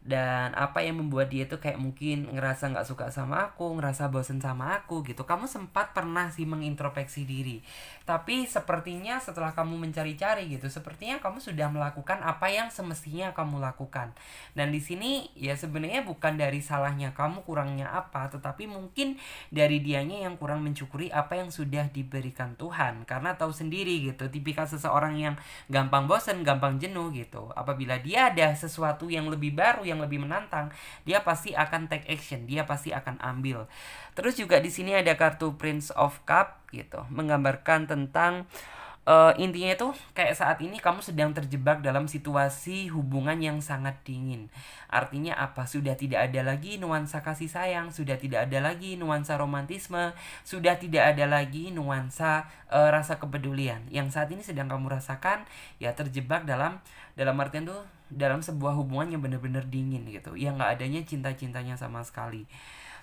dan apa yang membuat dia tuh kayak mungkin ngerasa nggak suka sama aku, ngerasa bosen sama aku gitu. Kamu sempat pernah sih mengintrospeksi diri, tapi sepertinya setelah kamu mencari-cari gitu, sepertinya kamu sudah melakukan apa yang semestinya kamu lakukan. Dan di sini ya sebenarnya bukan dari salahnya kamu kurangnya apa, tetapi mungkin dari dianya yang kurang mencukuri apa yang sudah diberikan Tuhan. Karena tahu sendiri gitu, tipikal seseorang yang gampang bosen, gampang jenuh gitu. Apabila dia ada sesuatu yang lebih baru, yang lebih menantang, dia pasti akan take action, dia pasti akan ambil. Terus juga di sini ada kartu Prince of Cup gitu, menggambarkan tentang Intinya itu kayak saat ini kamu sedang terjebak dalam situasi hubungan yang sangat dingin. Artinya apa? Sudah tidak ada lagi nuansa kasih sayang, sudah tidak ada lagi nuansa romantisme, sudah tidak ada lagi nuansa rasa kepedulian. Yang saat ini sedang kamu rasakan ya terjebak dalam artian tuh dalam sebuah hubungan yang benar-benar dingin gitu. Yang nggak adanya cinta-cintanya sama sekali.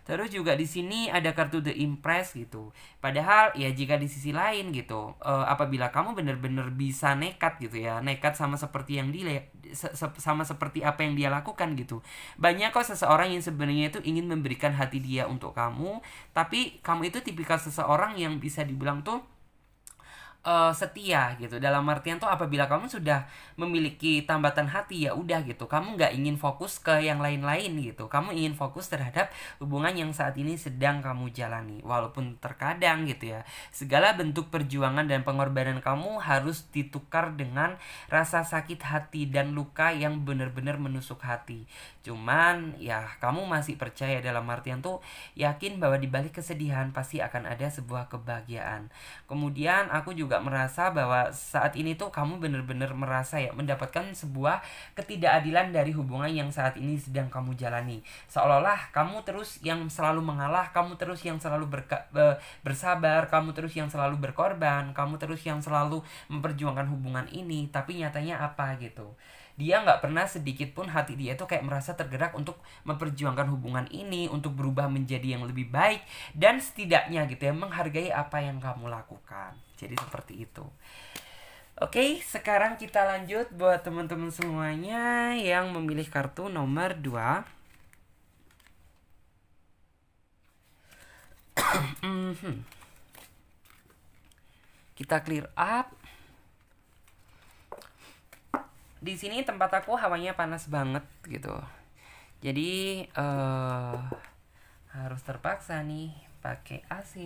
Terus juga di sini ada kartu The Empress gitu. Padahal ya jika di sisi lain gitu, apabila kamu benar-benar bisa nekat gitu ya, nekat sama seperti yang sama seperti apa yang dia lakukan gitu. Banyak kok seseorang yang sebenarnya itu ingin memberikan hati dia untuk kamu, tapi kamu itu tipikal seseorang yang bisa dibilang tuh setia gitu. Dalam artian tuh apabila kamu sudah memiliki tambatan hati ya udah gitu, kamu nggak ingin fokus ke yang lain-lain gitu, kamu ingin fokus terhadap hubungan yang saat ini sedang kamu jalani. Walaupun terkadang gitu ya, segala bentuk perjuangan dan pengorbanan kamu harus ditukar dengan rasa sakit hati dan luka yang benar-benar menusuk hati. Cuman ya kamu masih percaya, dalam artian tuh yakin bahwa di balik kesedihan pasti akan ada sebuah kebahagiaan. Kemudian aku juga merasa bahwa saat ini tuh kamu benar-benar merasa ya mendapatkan sebuah ketidakadilan dari hubungan yang saat ini sedang kamu jalani. Seolah-olah kamu terus yang selalu mengalah, kamu terus yang selalu bersabar, kamu terus yang selalu berkorban, kamu terus yang selalu memperjuangkan hubungan ini. Tapi nyatanya apa gitu? Dia nggak pernah sedikit pun hati dia tuh kayak merasa tergerak untuk memperjuangkan hubungan ini, untuk berubah menjadi yang lebih baik, dan setidaknya gitu ya menghargai apa yang kamu lakukan. Jadi seperti itu. Oke, sekarang kita lanjut buat teman-teman semuanya yang memilih kartu nomor 2. Kita clear up. Di sini tempat aku hawanya panas banget gitu. Jadi harus terpaksa nih pakai AC.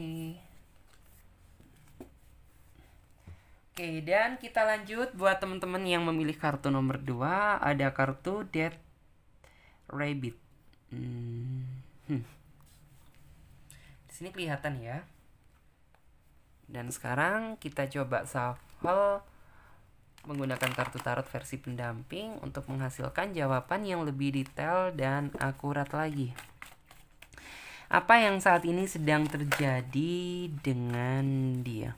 Oke, dan kita lanjut buat teman-teman yang memilih kartu nomor 2, ada kartu Death Rabbit. Di sini kelihatan ya. Dan sekarang kita coba shuffle menggunakan kartu tarot versi pendamping untuk menghasilkan jawaban yang lebih detail dan akurat lagi. Apa yang saat ini sedang terjadi dengan dia?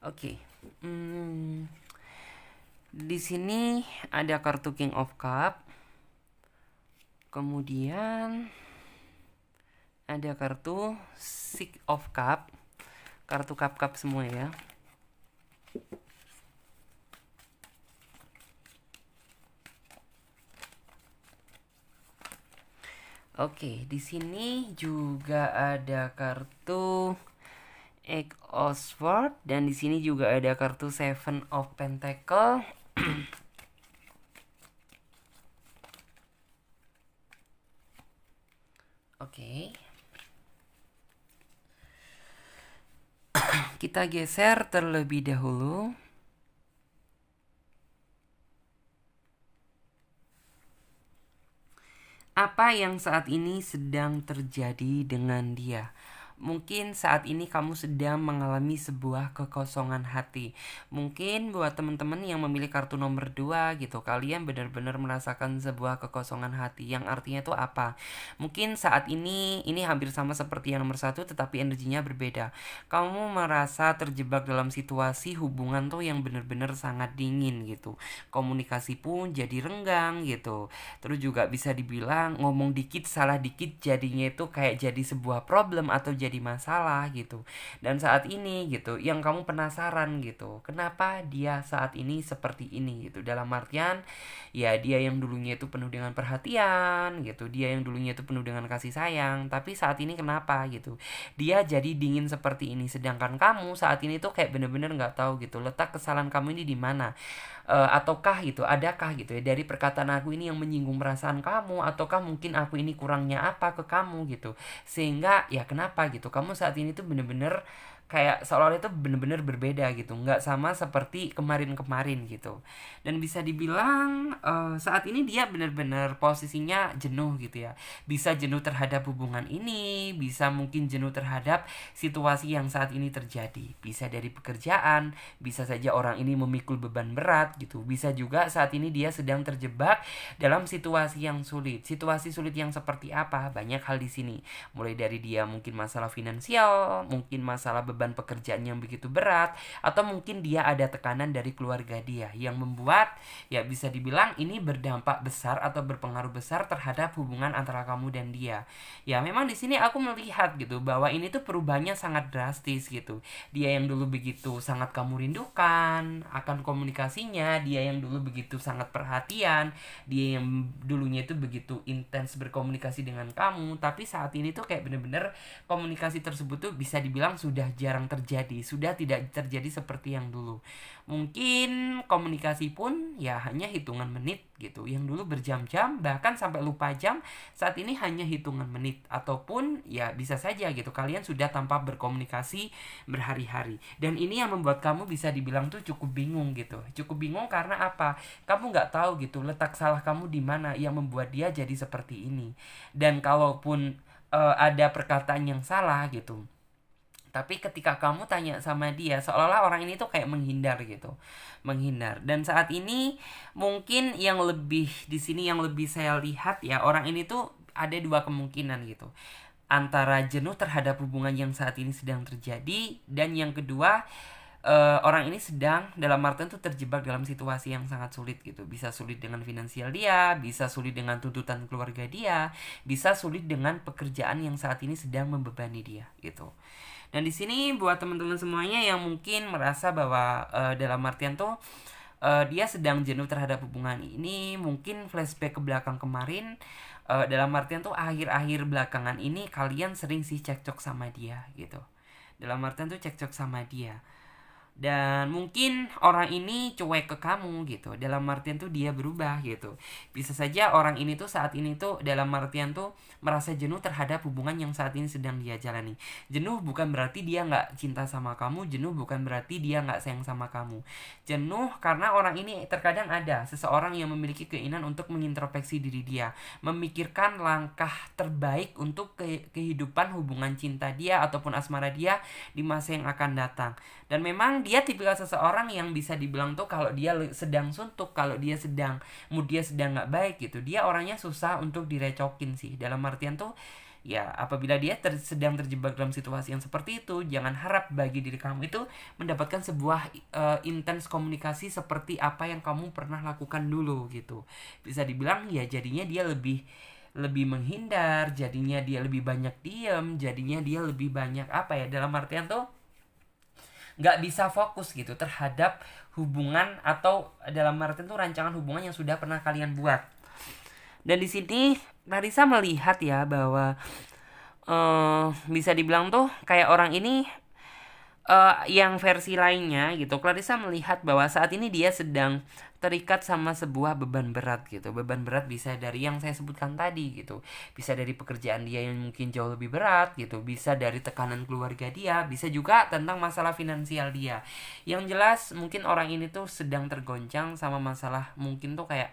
Oke. Di sini ada kartu King of Cup. Kemudian ada kartu Six of Cup. Kartu cup-cup semua ya. Oke, di sini juga ada kartu Eight of Swords, dan di sini juga ada kartu Seven of Pentacle. Oke. Kita geser terlebih dahulu. Apa yang saat ini sedang terjadi dengan dia? Mungkin saat ini kamu sedang mengalami sebuah kekosongan hati. Mungkin buat teman-teman yang memilih kartu nomor 2 gitu, kalian benar-benar merasakan sebuah kekosongan hati. Yang artinya itu apa? Mungkin saat ini hampir sama seperti yang nomor 1, tetapi energinya berbeda. Kamu merasa terjebak dalam situasi hubungan tuh yang benar-benar sangat dingin gitu. Komunikasi pun jadi renggang gitu. Terus juga bisa dibilang ngomong dikit salah dikit jadinya itu kayak jadi sebuah problem atau jadi masalah gitu. Dan saat ini gitu yang kamu penasaran gitu, kenapa dia saat ini seperti ini gitu. Dalam artian ya dia yang dulunya itu penuh dengan perhatian gitu, dia yang dulunya itu penuh dengan kasih sayang, tapi saat ini kenapa gitu dia jadi dingin seperti ini. Sedangkan kamu saat ini tuh kayak bener-bener nggak tahu gitu letak kesalahan kamu ini di mana. Ataukah gitu, adakah gitu ya dari perkataan aku ini yang menyinggung perasaan kamu, ataukah mungkin aku ini kurangnya apa ke kamu gitu, sehingga ya kenapa gitu kamu saat ini tuh bener-bener kayak seolah-olah itu bener-bener berbeda gitu, nggak sama seperti kemarin-kemarin gitu. Dan bisa dibilang saat ini dia bener-bener posisinya jenuh gitu ya, bisa jenuh terhadap hubungan ini, bisa mungkin jenuh terhadap situasi yang saat ini terjadi, bisa dari pekerjaan, bisa saja orang ini memikul beban berat gitu, bisa juga saat ini dia sedang terjebak dalam situasi yang sulit. Situasi sulit yang seperti apa? Banyak hal di sini, mulai dari dia mungkin masalah finansial, mungkin masalah beban pekerjaan yang begitu berat, atau mungkin dia ada tekanan dari keluarga dia yang membuat ya bisa dibilang ini berdampak besar atau berpengaruh besar terhadap hubungan antara kamu dan dia. Ya memang di sini aku melihat gitu bahwa ini tuh perubahannya sangat drastis gitu. Dia yang dulu begitu sangat kamu rindukan akan komunikasinya, dia yang dulu begitu sangat perhatian, dia yang dulunya itu begitu intens berkomunikasi dengan kamu, tapi saat ini tuh kayak bener-bener komunikasi tersebut tuh bisa dibilang sudah jarang terjadi, sudah tidak terjadi seperti yang dulu. Mungkin komunikasi pun ya hanya hitungan menit gitu, yang dulu berjam-jam bahkan sampai lupa jam, saat ini hanya hitungan menit, ataupun ya bisa saja gitu kalian sudah tanpa berkomunikasi berhari-hari. Dan ini yang membuat kamu bisa dibilang tuh cukup bingung gitu, cukup bingung karena apa, kamu nggak tahu gitu letak salah kamu di mana yang membuat dia jadi seperti ini. Dan kalaupun ada perkataan yang salah gitu, tapi ketika kamu tanya sama dia, seolah-olah orang ini tuh kayak menghindar gitu, menghindar. Dan saat ini mungkin yang lebih di sini yang lebih saya lihat ya, orang ini tuh ada dua kemungkinan gitu, antara jenuh terhadap hubungan yang saat ini sedang terjadi, dan yang kedua orang ini sedang dalam artian tuh terjebak dalam situasi yang sangat sulit gitu. Bisa sulit dengan finansial dia, bisa sulit dengan tuntutan keluarga dia, bisa sulit dengan pekerjaan yang saat ini sedang membebani dia gitu. Dan di sini buat teman-teman semuanya yang mungkin merasa bahwa dalam artian tuh dia sedang jenuh terhadap hubungan ini, mungkin flashback ke belakang kemarin, dalam artian tuh akhir-akhir belakangan ini kalian sering sih cekcok sama dia gitu. Dalam artian tuh cekcok sama dia. Dan mungkin orang ini cuek ke kamu gitu, dalam artian tuh dia berubah gitu. Bisa saja orang ini tuh saat ini tuh dalam artian tuh merasa jenuh terhadap hubungan yang saat ini sedang dia jalani. Jenuh bukan berarti dia gak cinta sama kamu, jenuh bukan berarti dia gak sayang sama kamu. Jenuh karena orang ini terkadang ada seseorang yang memiliki keinginan untuk mengintrospeksi diri dia, memikirkan langkah terbaik untuk kehidupan hubungan cinta dia ataupun asmara dia di masa yang akan datang. Dan memang dia tipikal seseorang yang bisa dibilang tuh kalau dia sedang suntuk, kalau dia sedang mood dia sedang nggak baik gitu, dia orangnya susah untuk direcokin sih. Dalam artian tuh ya apabila dia sedang terjebak dalam situasi yang seperti itu, jangan harap bagi diri kamu itu mendapatkan sebuah intens komunikasi seperti apa yang kamu pernah lakukan dulu gitu. Bisa dibilang ya jadinya dia lebih menghindar, jadinya dia lebih banyak diem, jadinya dia lebih banyak apa ya, dalam artian tuh nggak bisa fokus gitu terhadap hubungan atau dalam artian tuh rancangan hubungan yang sudah pernah kalian buat. Dan di sini Clarissa melihat ya bahwa bisa dibilang tuh kayak orang ini yang versi lainnya gitu, Clarissa melihat bahwa saat ini dia sedang terikat sama sebuah beban berat gitu. Beban berat bisa dari yang saya sebutkan tadi gitu, bisa dari pekerjaan dia yang mungkin jauh lebih berat gitu, bisa dari tekanan keluarga dia, bisa juga tentang masalah finansial dia. Yang jelas mungkin orang ini tuh sedang tergoncang sama masalah mungkin tuh kayak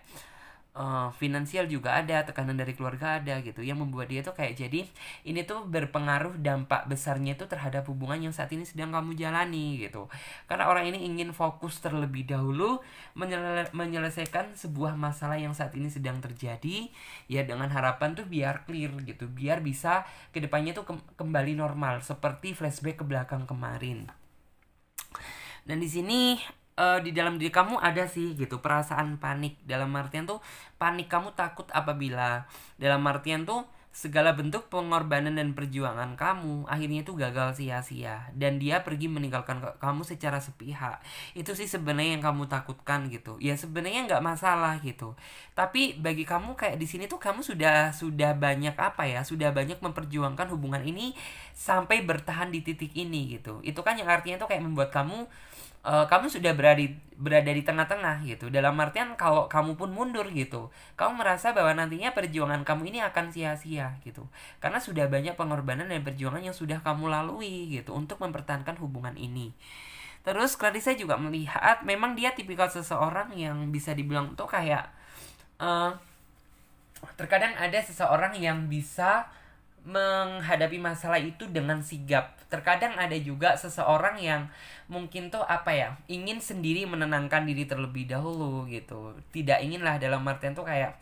finansial juga ada, tekanan dari keluarga ada gitu, yang membuat dia tuh kayak jadi ini tuh berpengaruh, dampak besarnya itu terhadap hubungan yang saat ini sedang kamu jalani gitu. Karena orang ini ingin fokus terlebih dahulu menyelesaikan sebuah masalah yang saat ini sedang terjadi ya, dengan harapan tuh biar clear gitu, biar bisa kedepannya tuh kembali normal seperti flashback ke belakang kemarin. Dan di sini di dalam diri kamu ada sih gitu perasaan panik, dalam artian tuh panik, kamu takut apabila dalam artian tuh segala bentuk pengorbanan dan perjuangan kamu akhirnya tuh gagal sia-sia dan dia pergi meninggalkan kamu secara sepihak. Itu sih sebenarnya yang kamu takutkan gitu. Ya sebenarnya nggak masalah gitu, tapi bagi kamu kayak di sini tuh kamu sudah banyak apa ya, sudah banyak memperjuangkan hubungan ini sampai bertahan di titik ini gitu. Itu kan yang artinya tuh kayak membuat kamu sudah berada di tengah-tengah gitu. Dalam artian kalau kamu pun mundur gitu, kamu merasa bahwa nantinya perjuangan kamu ini akan sia-sia gitu. Karena sudah banyak pengorbanan dan perjuangan yang sudah kamu lalui gitu untuk mempertahankan hubungan ini. Terus Clarissa juga melihat memang dia tipikal seseorang yang bisa dibilang tuh kayak eh, terkadang ada seseorang yang bisa menghadapi masalah itu dengan sigap. Terkadang ada juga seseorang yang mungkin tuh apa ya, ingin sendiri menenangkan diri terlebih dahulu gitu. Tidak inginlah dalam artian tuh kayak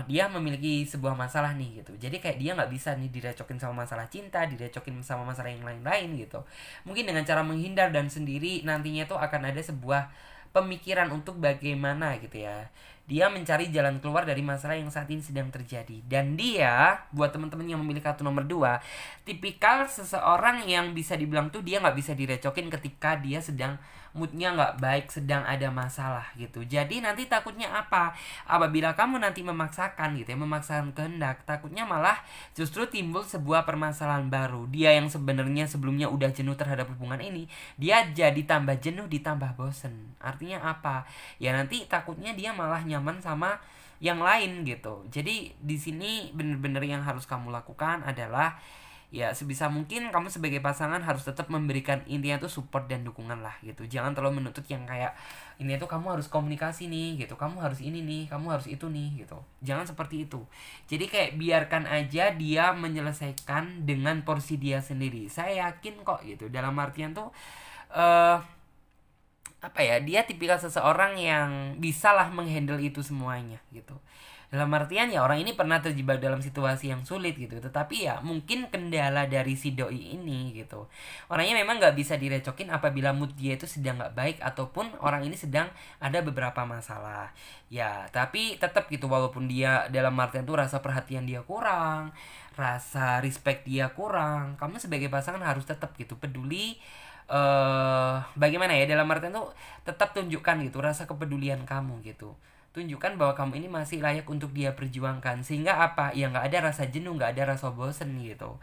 dia memiliki sebuah masalah nih gitu. Jadi kayak dia nggak bisa nih direcokin sama masalah cinta, direcokin sama masalah yang lain-lain gitu. Mungkin dengan cara menghindar dan sendiri nantinya tuh akan ada sebuah pemikiran untuk bagaimana gitu ya, dia mencari jalan keluar dari masalah yang saat ini sedang terjadi. Dan dia, buat teman-teman yang memilih kartu nomor 2, tipikal seseorang yang bisa dibilang tuh dia nggak bisa direcokin ketika dia sedang moodnya nggak baik, sedang ada masalah gitu. Jadi nanti takutnya apa? Apabila kamu nanti memaksakan gitu ya, memaksakan kehendak, takutnya malah justru timbul sebuah permasalahan baru. Dia yang sebenarnya sebelumnya udah jenuh terhadap hubungan ini, dia jadi tambah jenuh ditambah bosen. Artinya apa? Ya nanti takutnya dia malah nyaman sama yang lain gitu. Jadi di sini bener-bener yang harus kamu lakukan adalah ya sebisa mungkin kamu sebagai pasangan harus tetap memberikan, intinya tuh support dan dukungan lah gitu. Jangan terlalu menuntut yang kayak ini tuh kamu harus komunikasi nih gitu, kamu harus ini nih, kamu harus itu nih gitu. Jangan seperti itu. Jadi kayak biarkan aja dia menyelesaikan dengan porsi dia sendiri. Saya yakin kok gitu, dalam artian tuh apa ya, dia tipikal seseorang yang bisalah menghandle itu semuanya gitu. Dalam artian ya orang ini pernah terjebak dalam situasi yang sulit gitu, tetapi ya mungkin kendala dari si doi ini gitu, orangnya memang nggak bisa direcokin apabila mood dia itu sedang nggak baik ataupun orang ini sedang ada beberapa masalah ya. Tapi tetap gitu, walaupun dia dalam artian tuh rasa perhatian dia kurang, rasa respect dia kurang, kamu sebagai pasangan harus tetap gitu peduli. Bagaimana ya, dalam artian tuh tetap tunjukkan gitu rasa kepedulian kamu gitu, tunjukkan bahwa kamu ini masih layak untuk dia perjuangkan, sehingga apa ya, nggak ada rasa jenuh, nggak ada rasa bosen gitu.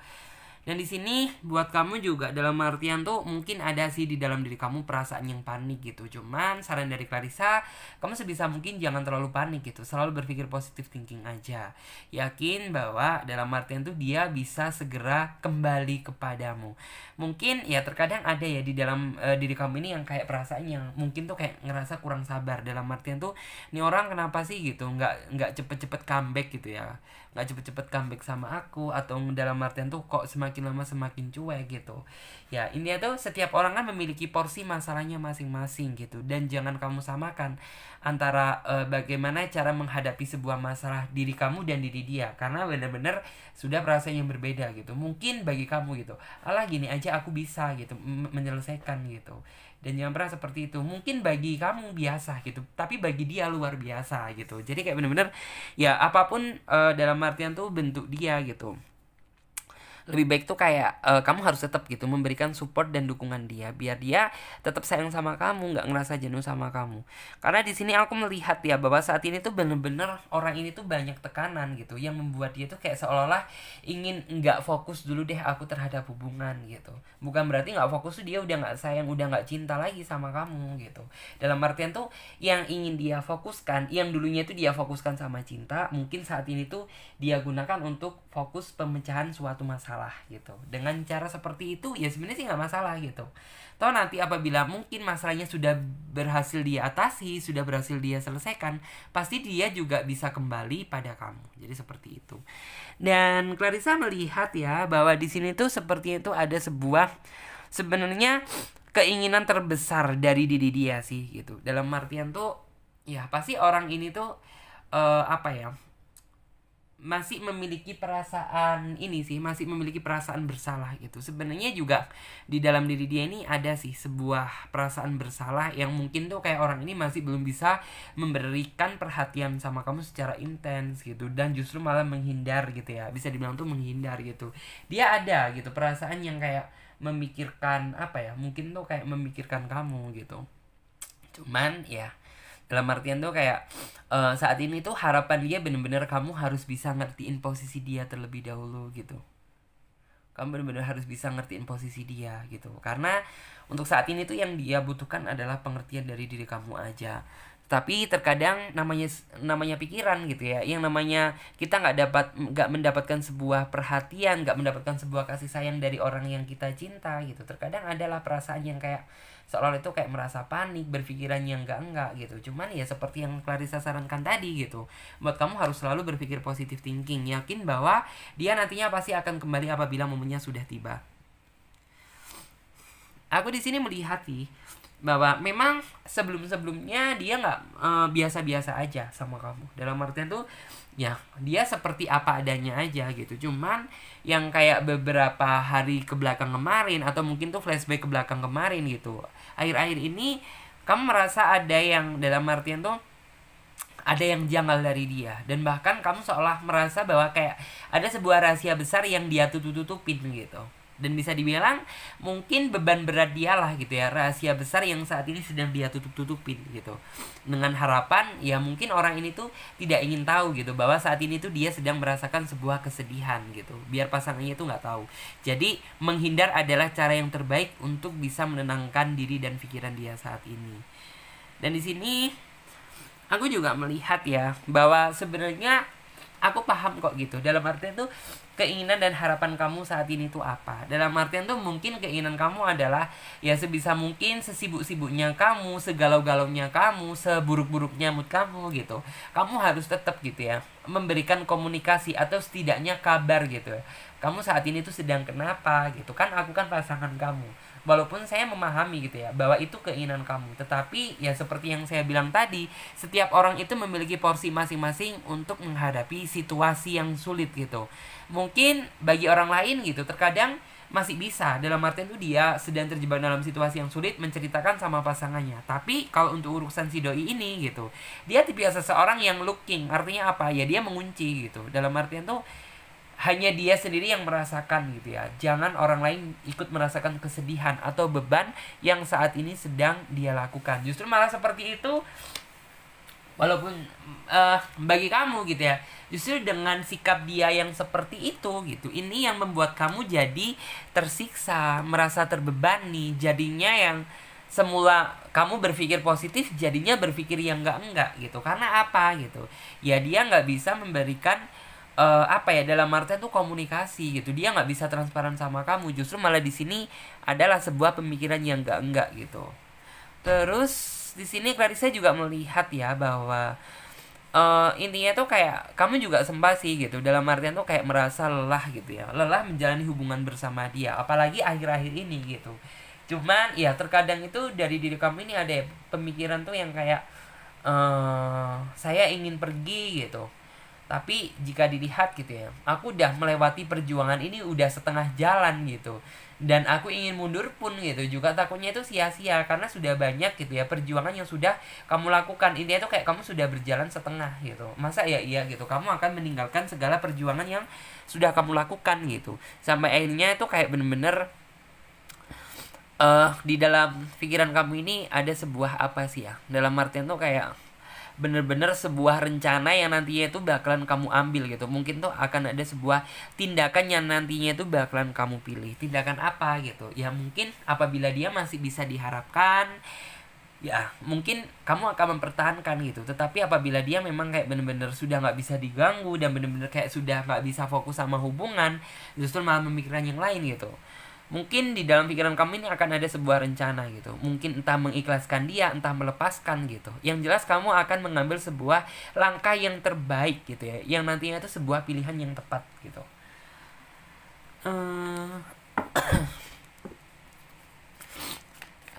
Dan di sini buat kamu juga dalam artian tuh mungkin ada sih di dalam diri kamu perasaan yang panik gitu. Cuman saran dari Clarissa, kamu sebisa mungkin jangan terlalu panik gitu. Selalu berpikir positive thinking aja. Yakin bahwa dalam artian tuh dia bisa segera kembali kepadamu. Mungkin ya terkadang ada ya di dalam diri kamu ini yang kayak perasaan yang mungkin tuh kayak ngerasa kurang sabar. Dalam artian tuh ini orang kenapa sih gitu, nggak cepet-cepet comeback gitu ya, nggak cepet-cepet comeback sama aku, atau dalam artian tuh kok semakin lama semakin cuek gitu ya. Ini tuh setiap orang kan memiliki porsi masalahnya masing-masing gitu, dan jangan kamu samakan antara bagaimana cara menghadapi sebuah masalah diri kamu dan diri dia, karena benar-benar sudah perasaan yang berbeda gitu. Mungkin bagi kamu gitu, alah gini aja aku bisa gitu menyelesaikan gitu, dan jangan pernah seperti itu. Mungkin bagi kamu biasa gitu, tapi bagi dia luar biasa gitu. Jadi kayak bener-bener ya apapun dalam artian tuh bentuk dia gitu, lebih baik tuh kayak kamu harus tetap gitu memberikan support dan dukungan dia, biar dia tetap sayang sama kamu, nggak ngerasa jenuh sama kamu. Karena di sini aku melihat ya bahwa saat ini tuh bener-bener orang ini tuh banyak tekanan gitu yang membuat dia tuh kayak seolah-olah ingin nggak fokus dulu deh aku terhadap hubungan gitu. Bukan berarti nggak fokus tuh dia udah nggak sayang, udah nggak cinta lagi sama kamu gitu. Dalam artian tuh yang ingin dia fokuskan, yang dulunya itu dia fokuskan sama cinta, mungkin saat ini tuh dia gunakan untuk fokus pemecahan suatu masalah gitu. Dengan cara seperti itu ya sebenarnya sih nggak masalah gitu. Toh nanti apabila mungkin masalahnya sudah berhasil dia atasi, sudah berhasil dia selesaikan, pasti dia juga bisa kembali pada kamu. Jadi seperti itu. Dan Clarissa melihat ya bahwa di sini tuh seperti itu ada sebuah sebenarnya keinginan terbesar dari diri dia sih gitu. Dalam artian tuh ya pasti orang ini tuh apa ya, masih memiliki perasaan ini sih, masih memiliki perasaan bersalah gitu. Sebenarnya juga di dalam diri dia ini ada sih sebuah perasaan bersalah yang mungkin tuh kayak orang ini masih belum bisa memberikan perhatian sama kamu secara intens gitu, dan justru malah menghindar gitu ya, bisa dibilang tuh menghindar gitu. Dia ada gitu perasaan yang kayak memikirkan apa ya, mungkin tuh kayak memikirkan kamu gitu. Cuman ya dalam artian tuh kayak saat ini tuh harapan dia bener-bener kamu harus bisa ngertiin posisi dia terlebih dahulu gitu. Kamu benar-benar harus bisa ngertiin posisi dia gitu. Karena untuk saat ini tuh yang dia butuhkan adalah pengertian dari diri kamu aja. Tapi terkadang namanya pikiran gitu ya, yang namanya kita nggak mendapatkan sebuah perhatian, nggak mendapatkan sebuah kasih sayang dari orang yang kita cinta gitu. Terkadang adalah perasaan yang kayak seolah itu kayak merasa panik, berpikiran yang enggak gitu. Cuman ya seperti yang Clarissa sarankan tadi gitu, buat kamu harus selalu berpikir positive thinking, yakin bahwa dia nantinya pasti akan kembali apabila momennya sudah tiba. Aku di sini melihat sih bahwa memang sebelumnya dia nggak biasa-biasa aja sama kamu. Dalam artian tuh ya dia seperti apa adanya aja gitu. Cuman yang kayak beberapa hari ke belakang kemarin atau mungkin tuh flashback ke belakang kemarin gitu, akhir-akhir ini kamu merasa ada yang dalam artian tuh ada yang janggal dari dia, dan bahkan kamu seolah merasa bahwa kayak ada sebuah rahasia besar yang dia tutupin gitu. Dan bisa dibilang mungkin beban berat dialah gitu ya, rahasia besar yang saat ini sedang dia tutupin gitu. Dengan harapan ya mungkin orang ini tuh tidak ingin tahu gitu bahwa saat ini tuh dia sedang merasakan sebuah kesedihan gitu, biar pasangannya tuh nggak tahu. Jadi menghindar adalah cara yang terbaik untuk bisa menenangkan diri dan pikiran dia saat ini. Dan di sini aku juga melihat ya bahwa sebenarnya aku paham kok gitu. Dalam artian tuh keinginan dan harapan kamu saat ini tuh apa. Dalam artian tuh mungkin keinginan kamu adalah ya sebisa mungkin, sesibuk-sibuknya kamu, segalau-galaunya kamu, seburuk-buruknya mood kamu gitu, kamu harus tetap gitu ya memberikan komunikasi atau setidaknya kabar gitu ya. Kamu saat ini tuh sedang kenapa gitu kan, aku kan pasangan kamu. Walaupun saya memahami gitu ya bahwa itu keinginan kamu, tetapi ya seperti yang saya bilang tadi, setiap orang itu memiliki porsi masing-masing untuk menghadapi situasi yang sulit gitu. Mungkin bagi orang lain gitu terkadang masih bisa, dalam artian itu dia sedang terjebak dalam situasi yang sulit menceritakan sama pasangannya. Tapi kalau untuk urusan si doi ini gitu, dia tipe seseorang yang looking, artinya apa ya, dia mengunci gitu. Dalam artian tuh hanya dia sendiri yang merasakan gitu ya. Jangan orang lain ikut merasakan kesedihan atau beban yang saat ini sedang dia lakukan. Justru malah seperti itu, walaupun bagi kamu gitu ya, justru dengan sikap dia yang seperti itu gitu, ini yang membuat kamu jadi tersiksa, merasa terbebani. Jadinya yang semula kamu berpikir positif jadinya berpikir yang enggak gitu. Karena apa gitu ya, dia nggak bisa memberikan apa ya, dalam artian tuh komunikasi gitu. Dia nggak bisa transparan sama kamu. Justru malah di sini adalah sebuah pemikiran yang enggak gitu. Terus di sini Clarissa juga melihat ya bahwa intinya tuh kayak kamu juga sempat sih gitu, dalam artian tuh kayak merasa lelah gitu ya, lelah menjalani hubungan bersama dia, apalagi akhir-akhir ini gitu. Cuman ya terkadang itu dari diri kamu ini ada pemikiran tuh yang kayak saya ingin pergi gitu. Tapi jika dilihat gitu ya, aku udah melewati perjuangan ini udah setengah jalan gitu. Dan aku ingin mundur pun gitu juga takutnya itu sia-sia, karena sudah banyak gitu ya perjuangan yang sudah kamu lakukan. Intinya tuh kayak kamu sudah berjalan setengah gitu. Masa ya iya gitu, kamu akan meninggalkan segala perjuangan yang sudah kamu lakukan gitu. Sampai akhirnya itu kayak bener-bener di dalam pikiran kamu ini ada sebuah apa sih ya, dalam artian tuh kayak bener-bener sebuah rencana yang nantinya itu bakalan kamu ambil gitu. Mungkin tuh akan ada sebuah tindakan yang nantinya itu bakalan kamu pilih. Tindakan apa gitu ya, mungkin apabila dia masih bisa diharapkan ya mungkin kamu akan mempertahankan gitu. Tetapi apabila dia memang kayak bener-bener sudah gak bisa diganggu dan bener-bener kayak sudah gak bisa fokus sama hubungan, justru malah memikirkan yang lain gitu, mungkin di dalam pikiran kamu ini akan ada sebuah rencana gitu. Mungkin entah mengikhlaskan dia, entah melepaskan gitu. Yang jelas kamu akan mengambil sebuah langkah yang terbaik gitu ya, yang nantinya itu sebuah pilihan yang tepat gitu.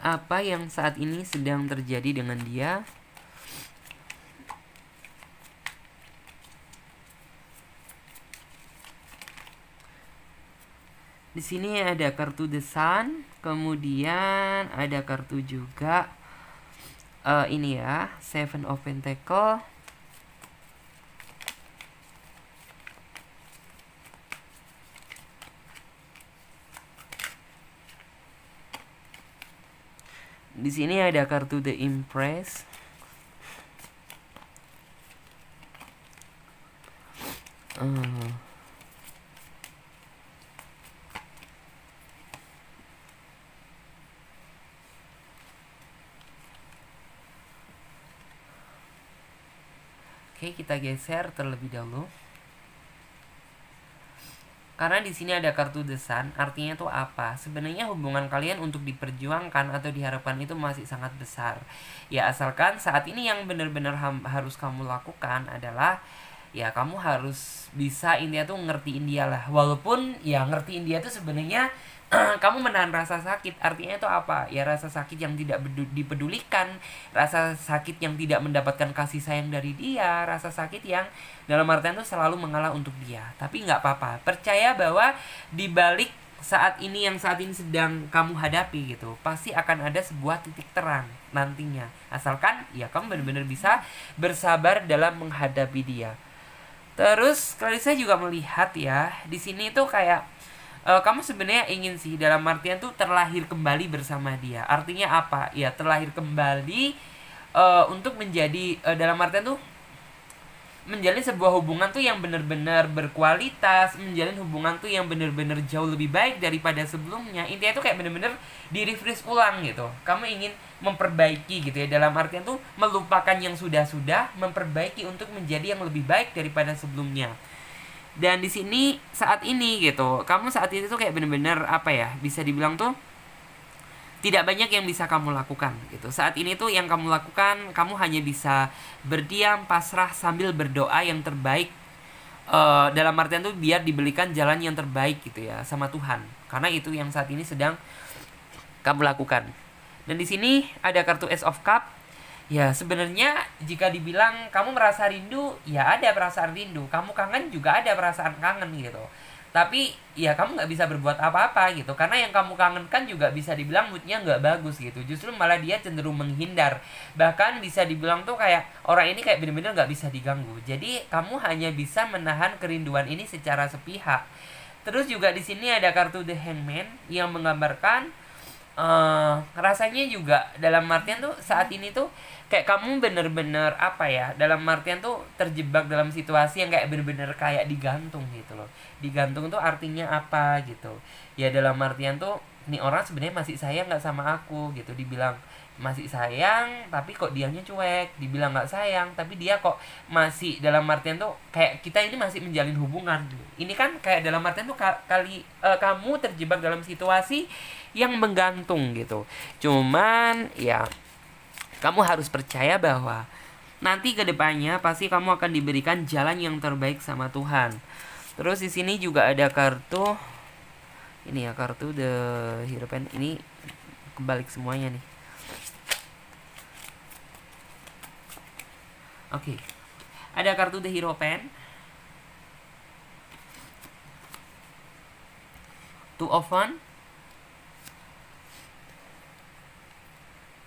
Apa yang saat ini sedang terjadi dengan dia? Di sini ada kartu The Sun, kemudian ada kartu juga ini ya, Seven of Pentacle. Di sini ada kartu The Empress. Oke, kita geser terlebih dahulu. Karena di sini ada kartu The Sun, artinya itu apa? Sebenarnya hubungan kalian untuk diperjuangkan atau diharapkan itu masih sangat besar. Ya asalkan saat ini yang benar-benar harus kamu lakukan adalah ya kamu harus bisa intinya tuh ngertiin dia lah. Walaupun ya ngertiin dia tuh sebenarnya kamu menahan rasa sakit. Artinya itu apa? Ya rasa sakit yang tidak dipedulikan, rasa sakit yang tidak mendapatkan kasih sayang dari dia, rasa sakit yang dalam artian tuh selalu mengalah untuk dia. Tapi nggak apa-apa, percaya bahwa di balik saat ini yang saat ini sedang kamu hadapi gitu, pasti akan ada sebuah titik terang nantinya. Asalkan ya kamu benar-benar bisa bersabar dalam menghadapi dia. Terus kali saya juga melihat ya di sini tuh kayak kamu sebenarnya ingin sih dalam artian tuh terlahir kembali bersama dia. Artinya apa? Ya terlahir kembali untuk menjadi dalam artian tuh menjalin sebuah hubungan tuh yang benar-benar berkualitas, menjalin hubungan tuh yang benar-benar jauh lebih baik daripada sebelumnya. Intinya tuh kayak benar-benar di refresh ulang gitu. Kamu ingin memperbaiki gitu ya, dalam artian tuh melupakan yang sudah-sudah, memperbaiki untuk menjadi yang lebih baik daripada sebelumnya. Dan di sini saat ini gitu, kamu saat ini tuh kayak benar-benar apa ya, bisa dibilang tuh tidak banyak yang bisa kamu lakukan gitu. Saat ini tuh yang kamu lakukan, kamu hanya bisa berdiam, pasrah sambil berdoa yang terbaik. Dalam artian tuh biar diberikan jalan yang terbaik gitu ya sama Tuhan. Karena itu yang saat ini sedang kamu lakukan. Dan di sini ada kartu Ace of Cup. Ya sebenarnya jika dibilang kamu merasa rindu, ya ada perasaan rindu. Kamu kangen juga ada perasaan kangen gitu. Tapi ya kamu nggak bisa berbuat apa-apa gitu, karena yang kamu kangenkan juga bisa dibilang moodnya nggak bagus gitu. Justru malah dia cenderung menghindar. Bahkan bisa dibilang tuh kayak orang ini kayak bener-bener nggak bisa diganggu. Jadi kamu hanya bisa menahan kerinduan ini secara sepihak. Terus juga di sini ada kartu The Hangman yang menggambarkan rasanya juga dalam artian tuh saat ini tuh kayak kamu bener-bener apa ya, dalam artian tuh terjebak dalam situasi yang kayak bener-bener kayak digantung gitu loh. Digantung tuh artinya apa gitu ya, dalam artian tuh nih orang sebenarnya masih sayang nggak sama aku gitu. Dibilang masih sayang tapi kok dianya cuek, dibilang nggak sayang tapi dia kok masih, dalam artian tuh kayak kita ini masih menjalin hubungan. Ini kan kayak dalam artian tuh kamu terjebak dalam situasi yang menggantung gitu. Cuman ya kamu harus percaya bahwa nanti kedepannya pasti kamu akan diberikan jalan yang terbaik sama Tuhan. Terus di sini juga ada kartu ini ya, kartu The Hierophant. Ini kebalik semuanya nih. Oke. Ada kartu The Hierophant. Two of Wands.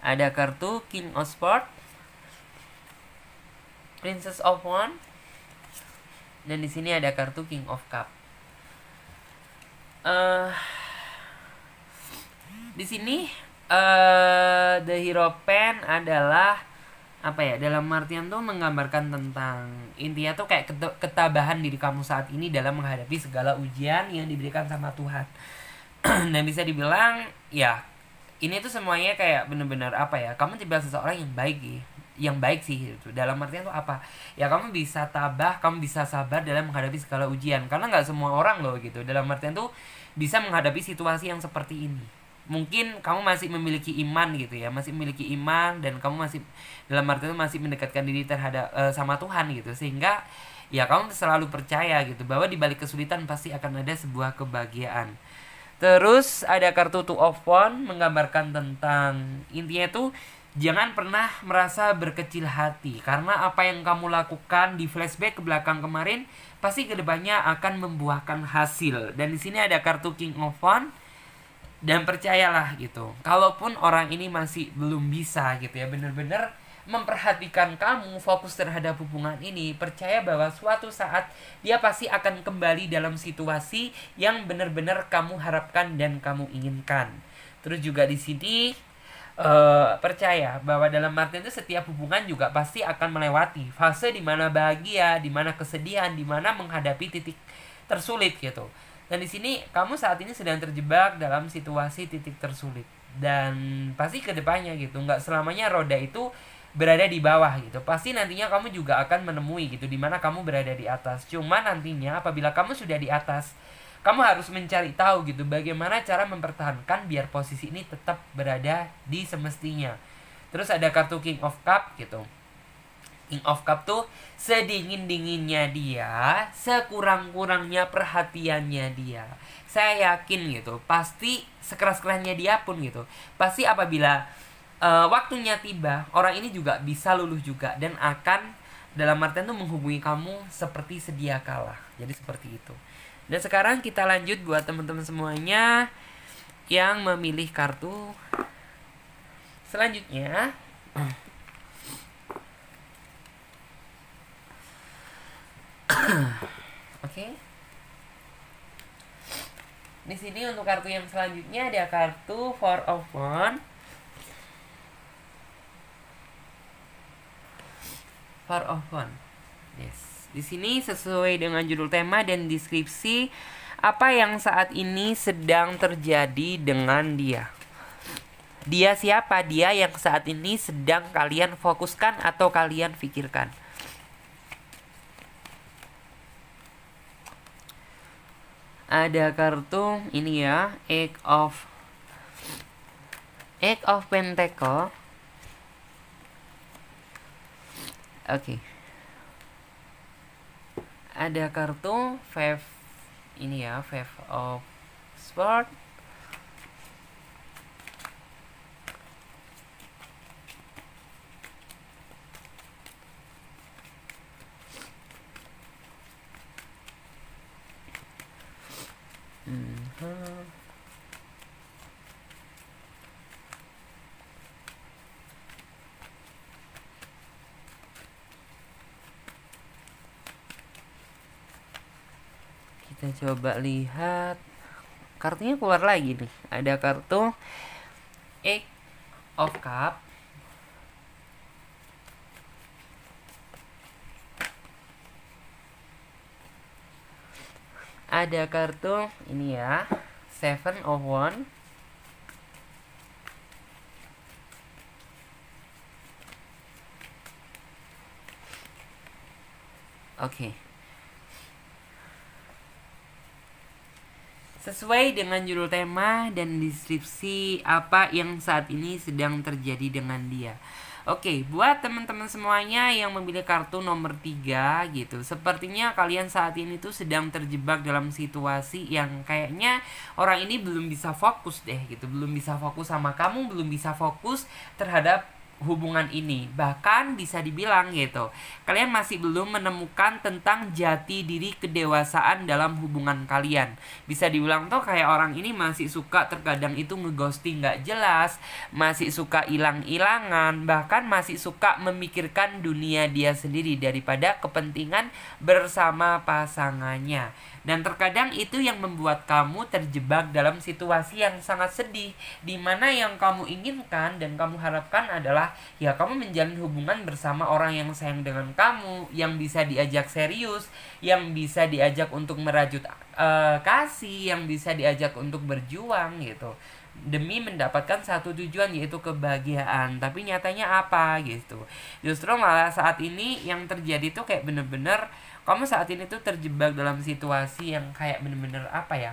Ada kartu King of Swords, Princess of Wands, dan di sini ada kartu King of Cup. Di sini The Hierophant adalah apa ya, dalam artian tuh menggambarkan tentang intinya tuh kayak ketabahan diri kamu saat ini dalam menghadapi segala ujian yang diberikan sama Tuhan. Dan bisa dibilang ya ini tuh semuanya kayak bener-bener apa ya, kamu tiba seseorang yang baik sih gitu. Dalam artian tuh apa ya, kamu bisa tabah, kamu bisa sabar dalam menghadapi segala ujian. Karena nggak semua orang loh gitu, dalam artian tuh bisa menghadapi situasi yang seperti ini. Mungkin kamu masih memiliki iman gitu ya, masih memiliki iman, dan kamu masih dalam artian masih mendekatkan diri terhadap sama Tuhan gitu, sehingga ya kamu selalu percaya gitu bahwa di balik kesulitan pasti akan ada sebuah kebahagiaan. Terus ada kartu Two of Wands menggambarkan tentang intinya tuh jangan pernah merasa berkecil hati, karena apa yang kamu lakukan di flashback ke belakang kemarin pasti kedepannya akan membuahkan hasil. Dan di sini ada kartu King of Wands, dan percayalah gitu, kalaupun orang ini masih belum bisa gitu ya bener-bener memperhatikan kamu, fokus terhadap hubungan ini, percaya bahwa suatu saat dia pasti akan kembali dalam situasi yang benar-benar kamu harapkan dan kamu inginkan. Terus juga di sini percaya bahwa dalam artian itu setiap hubungan juga pasti akan melewati fase dimana bahagia, dimana kesedihan, dimana menghadapi titik tersulit gitu. Dan di sini kamu saat ini sedang terjebak dalam situasi titik tersulit, dan pasti kedepannya gitu nggak selamanya roda itu berada di bawah gitu. Pasti nantinya kamu juga akan menemui gitu dimana kamu berada di atas. Cuma nantinya apabila kamu sudah di atas, kamu harus mencari tahu gitu bagaimana cara mempertahankan biar posisi ini tetap berada di semestinya. Terus ada kartu King of Cup gitu. King of Cup tuh sedingin-dinginnya dia, sekurang-kurangnya perhatiannya dia. Saya yakin gitu, pasti sekeras-kerasnya dia pun gitu. Pasti apabila waktunya tiba, orang ini juga bisa luluh juga dan akan dalam artian tuh menghubungi kamu seperti sedia kala. Jadi seperti itu. Dan sekarang kita lanjut buat teman-teman semuanya yang memilih kartu selanjutnya. Oke. Di sini untuk kartu yang selanjutnya ada kartu Four of Wands. Four of Wands. Yes. Di sini sesuai dengan judul tema dan deskripsi apa yang saat ini sedang terjadi dengan dia. Dia siapa? Dia yang saat ini sedang kalian fokuskan atau kalian pikirkan. Ada kartu ini ya, Eight of Pentacle. Oke. Ada kartu Five ini ya, Five of Swords. Kita coba lihat. Kartunya keluar lagi nih. Ada kartu Eight of Cup. Ada kartu ini ya, Seven of Wands. Oke. Sesuai dengan judul tema dan deskripsi apa yang saat ini sedang terjadi dengan dia. Oke, buat teman-teman semuanya yang memilih kartu nomor 3 gitu, sepertinya kalian saat ini tuh sedang terjebak dalam situasi yang kayaknya orang ini belum bisa fokus deh gitu. Belum bisa fokus sama kamu, belum bisa fokus terhadap hubungan ini. Bahkan bisa dibilang gitu, kalian masih belum menemukan tentang jati diri kedewasaan dalam hubungan kalian. Bisa dibilang tuh kayak orang ini masih suka terkadang itu ngeghosting gak jelas, masih suka hilang-hilangan, bahkan masih suka memikirkan dunia dia sendiri daripada kepentingan bersama pasangannya. Dan terkadang itu yang membuat kamu terjebak dalam situasi yang sangat sedih, dimana yang kamu inginkan dan kamu harapkan adalah ya kamu menjalin hubungan bersama orang yang sayang dengan kamu, yang bisa diajak serius, yang bisa diajak untuk merajut kasih, yang bisa diajak untuk berjuang gitu, demi mendapatkan satu tujuan yaitu kebahagiaan. Tapi nyatanya apa gitu, justru malah saat ini yang terjadi tuh kayak bener-bener kamu saat ini tuh terjebak dalam situasi yang kayak bener-bener apa ya,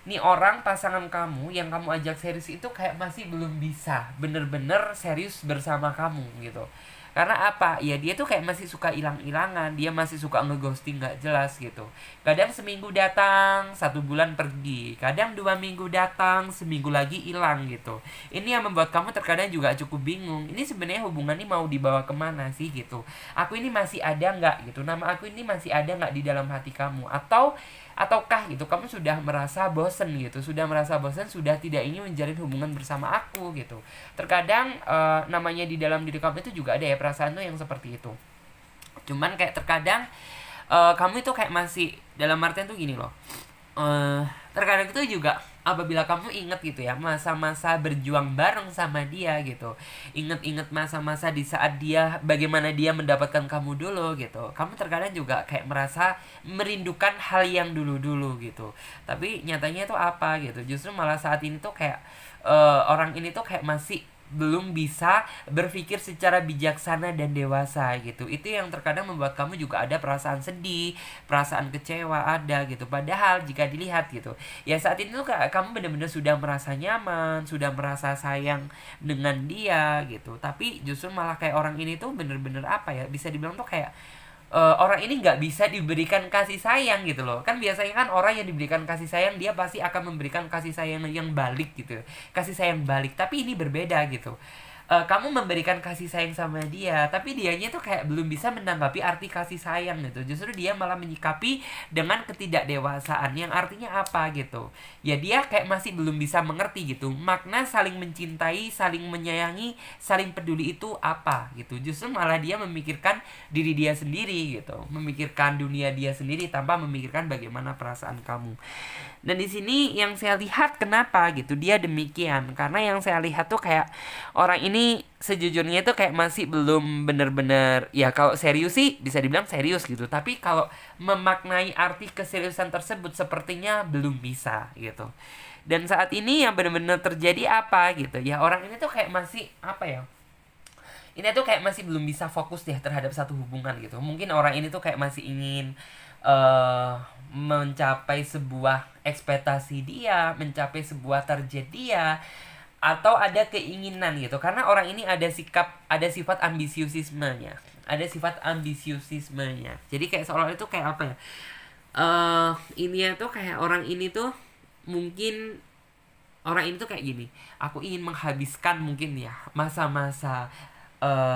nih orang pasangan kamu yang kamu ajak serius itu kayak masih belum bisa bener-bener serius bersama kamu gitu. Karena apa? Ya dia tuh kayak masih suka hilang-hilangan, dia masih suka ngeghosting gak jelas gitu. Kadang seminggu datang, 1 bulan pergi, kadang 2 minggu datang, seminggu lagi hilang gitu. Ini yang membuat kamu terkadang juga cukup bingung. Ini sebenarnya hubungan ini mau dibawa kemana sih gitu? Aku ini masih ada nggak gitu? Nama aku ini masih ada nggak di dalam hati kamu? Ataukah gitu kamu sudah merasa bosen gitu, sudah tidak ingin menjalin hubungan bersama aku gitu. Terkadang namanya di dalam diri kamu itu juga ada ya perasaan tuh yang seperti itu. Cuman kayak terkadang kamu itu kayak masih dalam artian tuh gini loh, terkadang itu juga apabila kamu inget gitu ya masa-masa berjuang bareng sama dia gitu, inget-inget masa-masa di saat dia bagaimana dia mendapatkan kamu dulu gitu, kamu terkadang juga kayak merasa merindukan hal yang dulu-dulu gitu. Tapi nyatanya itu apa gitu, justru malah saat ini tuh kayak orang ini tuh kayak masih belum bisa berpikir secara bijaksana dan dewasa gitu. Itu yang terkadang membuat kamu juga ada perasaan sedih, perasaan kecewa ada gitu. Padahal jika dilihat gitu, ya saat itu kamu benar-benar sudah merasa nyaman, sudah merasa sayang dengan dia gitu. Tapi justru malah kayak orang ini tuh bener-bener apa ya, bisa dibilang tuh kayak orang ini nggak bisa diberikan kasih sayang gitu loh. Kan biasanya kan orang yang diberikan kasih sayang dia pasti akan memberikan kasih sayang yang balik gitu, kasih sayang balik. Tapi ini berbeda gitu. Kamu memberikan kasih sayang sama dia, tapi dianya tuh kayak belum bisa menanggapi arti kasih sayang gitu. Justru dia malah menyikapi dengan ketidakdewasaan, yang artinya apa gitu. Ya dia kayak masih belum bisa mengerti gitu makna saling mencintai, saling menyayangi, saling peduli itu apa gitu. Justru malah dia memikirkan diri dia sendiri gitu, memikirkan dunia dia sendiri tanpa memikirkan bagaimana perasaan kamu. Dan di sini yang saya lihat kenapa gitu dia demikian, karena yang saya lihat tuh kayak orang ini sejujurnya itu kayak masih belum bener-bener, ya kalau serius sih bisa dibilang serius gitu, tapi kalau memaknai arti keseriusan tersebut sepertinya belum bisa gitu. Dan saat ini yang bener-bener terjadi apa gitu ya, orang ini tuh kayak masih apa ya, ini tuh kayak masih belum bisa fokus deh terhadap satu hubungan gitu. Mungkin orang ini tuh kayak masih ingin mencapai sebuah ekspektasi dia, mencapai sebuah target dia, atau ada keinginan gitu. Karena orang ini ada sifat ambisiusismenya, jadi kayak seolah itu kayak apa ya, ini ya tuh kayak orang ini tuh mungkin orang ini tuh kayak gini, aku ingin menghabiskan mungkin ya masa-masa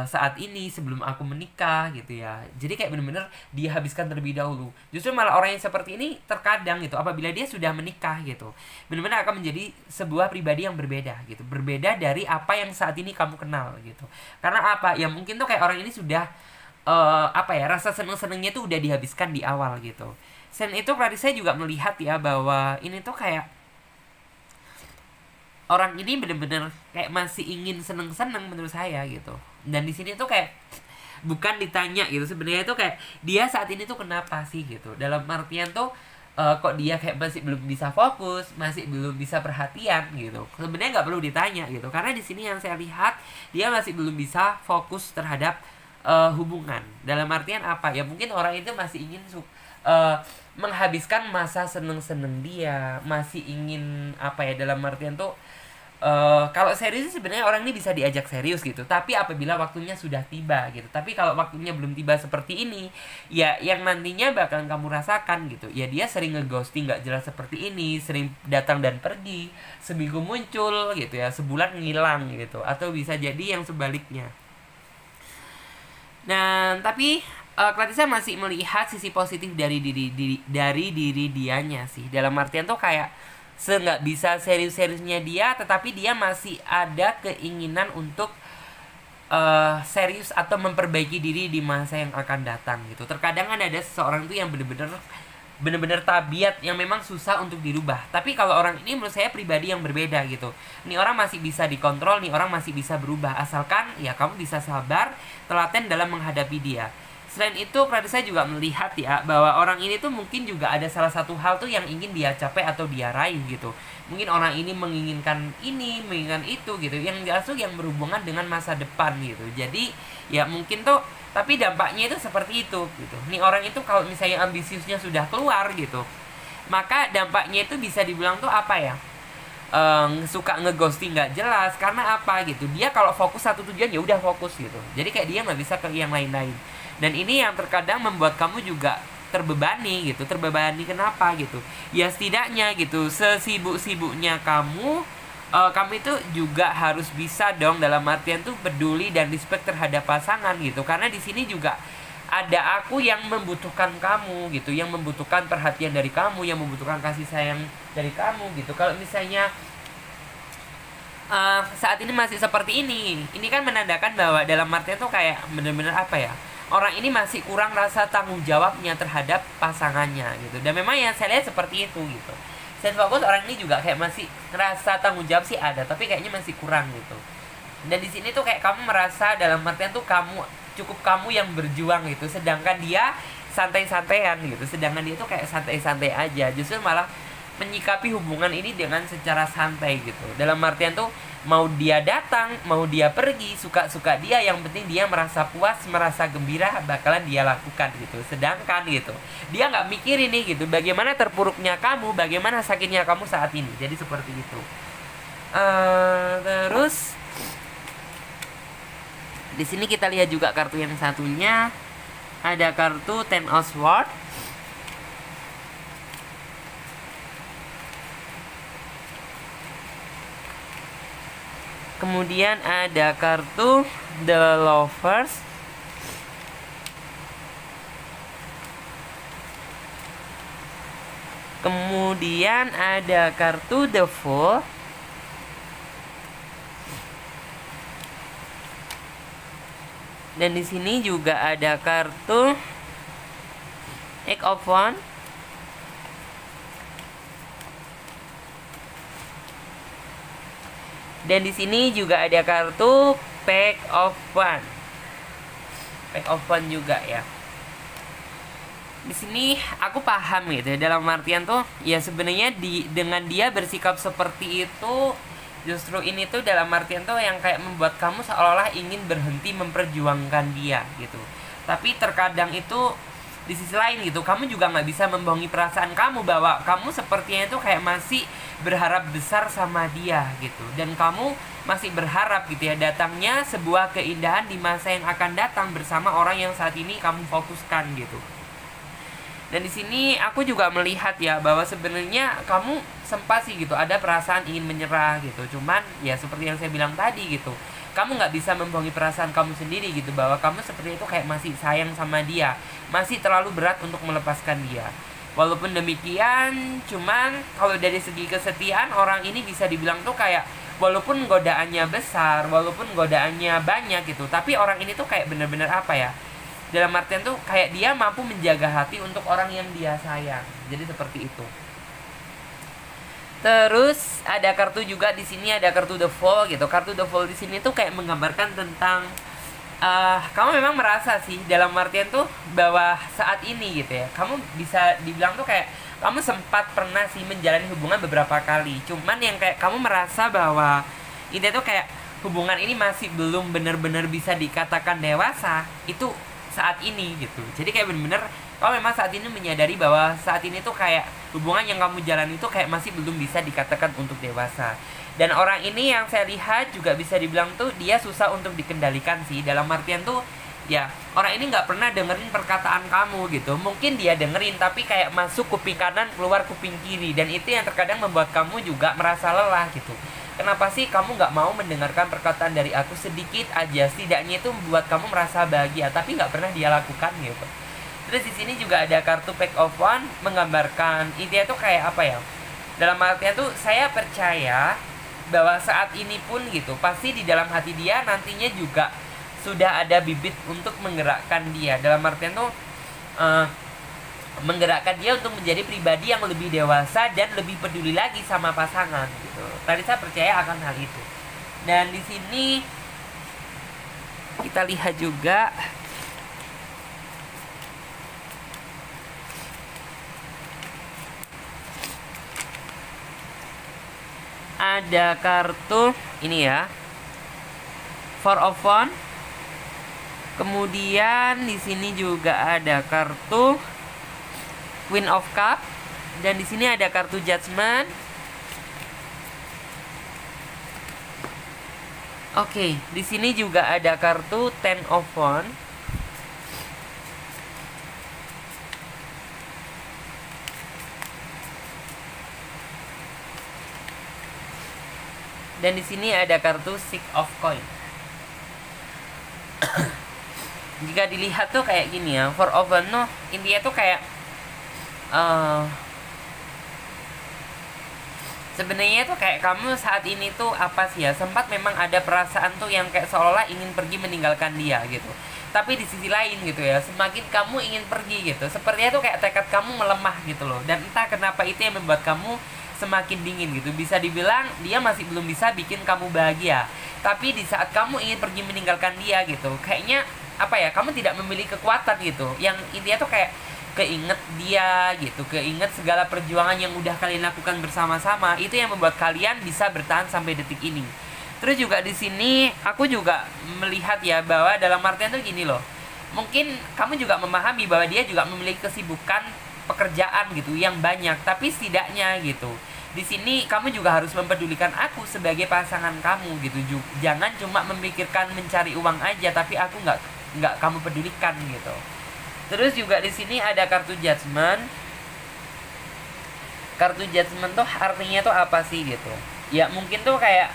saat ini sebelum aku menikah gitu ya. Jadi kayak bener-bener dia habiskan terlebih dahulu. Justru malah orang yang seperti ini terkadang gitu, apabila dia sudah menikah gitu, bener-bener akan menjadi sebuah pribadi yang berbeda gitu, berbeda dari apa yang saat ini kamu kenal gitu. Karena apa ya, mungkin tuh kayak orang ini sudah apa ya, rasa seneng-senengnya tuh udah dihabiskan di awal gitu. Selain itu saya juga melihat ya bahwa ini tuh kayak orang ini bener-bener kayak masih ingin seneng-seneng menurut saya gitu. Dan di sini tuh kayak bukan ditanya gitu, sebenarnya tuh kayak dia saat ini tuh kenapa sih gitu, dalam artian tuh kok dia kayak masih belum bisa fokus, masih belum bisa perhatian gitu. Sebenarnya nggak perlu ditanya gitu, karena di sini yang saya lihat dia masih belum bisa fokus terhadap hubungan. Dalam artian apa ya, mungkin orang itu masih ingin menghabiskan masa seneng-seneng dia, masih ingin apa ya, dalam artian tuh kalau serius sebenarnya orang ini bisa diajak serius gitu, tapi apabila waktunya sudah tiba gitu. Tapi kalau waktunya belum tiba seperti ini, ya yang nantinya bakalan kamu rasakan gitu. Ya dia sering ngeghosting nggak jelas seperti ini, sering datang dan pergi, seminggu muncul gitu ya, sebulan ngilang gitu, atau bisa jadi yang sebaliknya. Nah, tapi Clarissa masih melihat sisi positif dari diri dianya sih. Dalam artian tuh kayak nggak bisa serius-seriusnya dia, tetapi dia masih ada keinginan untuk serius atau memperbaiki diri di masa yang akan datang gitu. Terkadang kan ada seseorang tuh yang bener-bener tabiat yang memang susah untuk dirubah. Tapi kalau orang ini menurut saya pribadi yang berbeda gitu. Ini orang masih bisa dikontrol, nih orang masih bisa berubah, asalkan ya kamu bisa sabar, telaten dalam menghadapi dia. Selain itu, saya juga melihat ya bahwa orang ini tuh mungkin juga ada salah satu hal tuh yang ingin dia capai atau dia raih gitu. Mungkin orang ini menginginkan ini, menginginkan itu gitu, yang jelas tuh yang berhubungan dengan masa depan gitu. Jadi ya mungkin tuh, tapi dampaknya itu seperti itu gitu. Nih orang itu kalau misalnya ambisiusnya sudah keluar gitu, maka dampaknya itu bisa dibilang tuh apa ya, suka ngeghosting nggak jelas. Karena apa gitu, dia kalau fokus satu tujuan ya udah fokus gitu. Jadi kayak dia nggak bisa ke yang lain-lain. Dan ini yang terkadang membuat kamu juga terbebani gitu. Terbebani kenapa gitu, ya setidaknya gitu, sesibuk-sibuknya kamu itu juga harus bisa dong, dalam artian tuh peduli dan respect terhadap pasangan gitu. Karena di sini juga ada aku yang membutuhkan kamu gitu, yang membutuhkan perhatian dari kamu, yang membutuhkan kasih sayang dari kamu gitu. Kalau misalnya saat ini masih seperti ini kan menandakan bahwa dalam artian tuh kayak bener-bener apa ya, orang ini masih kurang rasa tanggung jawabnya terhadap pasangannya gitu. Dan memang yang saya lihat seperti itu gitu. Sense fokus orang ini juga kayak masih ngerasa tanggung jawab sih ada, tapi kayaknya masih kurang gitu. Dan di sini tuh kayak kamu merasa dalam artian tuh kamu yang berjuang gitu, sedangkan dia santai-santaian gitu. Sedangkan dia tuh kayak santai-santai aja, justru malah menyikapi hubungan ini dengan secara santai gitu. Dalam artian tuh Mau dia datang, mau dia pergi, suka-suka dia, yang penting dia merasa puas, merasa gembira, bakalan dia lakukan gitu. Sedangkan gitu, dia nggak mikirin nih gitu, bagaimana terpuruknya kamu, bagaimana sakitnya kamu saat ini. Jadi seperti itu. Terus di sini kita lihat juga kartu yang satunya, ada kartu Ten of Swords. Kemudian ada kartu The Lovers. Kemudian ada kartu The Fool. Dan di sini juga ada kartu Eight of Wands. Dan di sini juga ada kartu Pack of Wands. Pack of Wands juga ya. Di sini aku paham gitu ya, dalam artian tuh ya sebenarnya dengan dia bersikap seperti itu, justru ini tuh dalam artian tuh yang kayak membuat kamu seolah-olah ingin berhenti memperjuangkan dia gitu. Tapi terkadang itu di sisi lain gitu, kamu juga nggak bisa membohongi perasaan kamu bahwa kamu sepertinya itu kayak masih berharap besar sama dia gitu, dan kamu masih berharap gitu ya datangnya sebuah keindahan di masa yang akan datang bersama orang yang saat ini kamu fokuskan gitu. Dan di sini aku juga melihat ya bahwa sebenarnya kamu sempat sih gitu ada perasaan ingin menyerah gitu, cuman ya seperti yang saya bilang tadi gitu, kamu nggak bisa membohongi perasaan kamu sendiri gitu, bahwa kamu seperti itu kayak masih sayang sama dia, masih terlalu berat untuk melepaskan dia. Walaupun demikian, cuman kalau dari segi kesetiaan, orang ini bisa dibilang tuh kayak walaupun godaannya besar, walaupun godaannya banyak gitu, tapi orang ini tuh kayak bener-bener apa ya, dalam artian tuh kayak dia mampu menjaga hati untuk orang yang dia sayang. Jadi seperti itu. Terus ada kartu juga di sini, ada kartu The Fool gitu. Kartu The Fool di sini tuh kayak menggambarkan tentang kamu memang merasa sih dalam artian tuh bahwa saat ini gitu ya, kamu bisa dibilang tuh kayak kamu sempat pernah sih menjalani hubungan beberapa kali. Cuman yang kayak kamu merasa bahwa ini tuh kayak hubungan ini masih belum benar-benar bisa dikatakan dewasa itu saat ini gitu. Jadi kayak bener-bener kamu memang saat ini menyadari bahwa saat ini tuh kayak hubungan yang kamu jalani itu kayak masih belum bisa dikatakan untuk dewasa. Dan orang ini yang saya lihat juga bisa dibilang tuh dia susah untuk dikendalikan sih. Dalam artian tuh ya orang ini nggak pernah dengerin perkataan kamu gitu. Mungkin dia dengerin tapi kayak masuk kuping kanan keluar kuping kiri, dan itu yang terkadang membuat kamu juga merasa lelah gitu. Kenapa sih kamu nggak mau mendengarkan perkataan dari aku sedikit aja? Setidaknya itu membuat kamu merasa bahagia, tapi nggak pernah dia lakukan gitu. Terus di sini juga ada kartu Pack of Wands menggambarkan intinya tuh kayak apa ya? Dalam artian tuh saya percaya bahwa saat ini pun gitu, pasti di dalam hati dia nantinya juga sudah ada bibit untuk menggerakkan dia. Dalam artian tuh menggerakkan dia untuk menjadi pribadi yang lebih dewasa dan lebih peduli lagi sama pasangan gitu. Tadi saya percaya akan hal itu. Dan di sini kita lihat juga ada kartu ini ya, Four of Wands. Kemudian di sini juga ada kartu Queen of Cup, dan di sini ada kartu Judgment. Oke, di sini juga ada kartu Ten of Wands. Dan di sini ada kartu Six of Coin. Jika dilihat tuh kayak gini ya, Four of Wands no, intinya tuh kayak sebenarnya tuh kayak kamu saat ini tuh apa sih ya, sempat memang ada perasaan tuh yang kayak seolah-olah ingin pergi meninggalkan dia gitu. Tapi di sisi lain gitu ya, semakin kamu ingin pergi gitu, sepertinya tuh kayak tekad kamu melemah gitu loh. Dan entah kenapa itu yang membuat kamu semakin dingin gitu. Bisa dibilang dia masih belum bisa bikin kamu bahagia, tapi di saat kamu ingin pergi meninggalkan dia gitu, kayaknya apa ya, kamu tidak memiliki kekuatan gitu. Yang intinya tuh kayak keinget dia gitu, keinget segala perjuangan yang udah kalian lakukan bersama-sama, itu yang membuat kalian bisa bertahan sampai detik ini. Terus juga di sini aku juga melihat ya bahwa dalam artian tuh gini loh. Mungkin kamu juga memahami bahwa dia juga memiliki kesibukan pekerjaan gitu yang banyak, tapi setidaknya gitu. Di sini kamu juga harus mempedulikan aku sebagai pasangan kamu gitu. Jangan cuma memikirkan mencari uang aja tapi aku nggak kamu pedulikan gitu. Terus juga di sini ada kartu judgment. Kartu judgment tuh artinya tuh apa sih gitu? Ya mungkin tuh kayak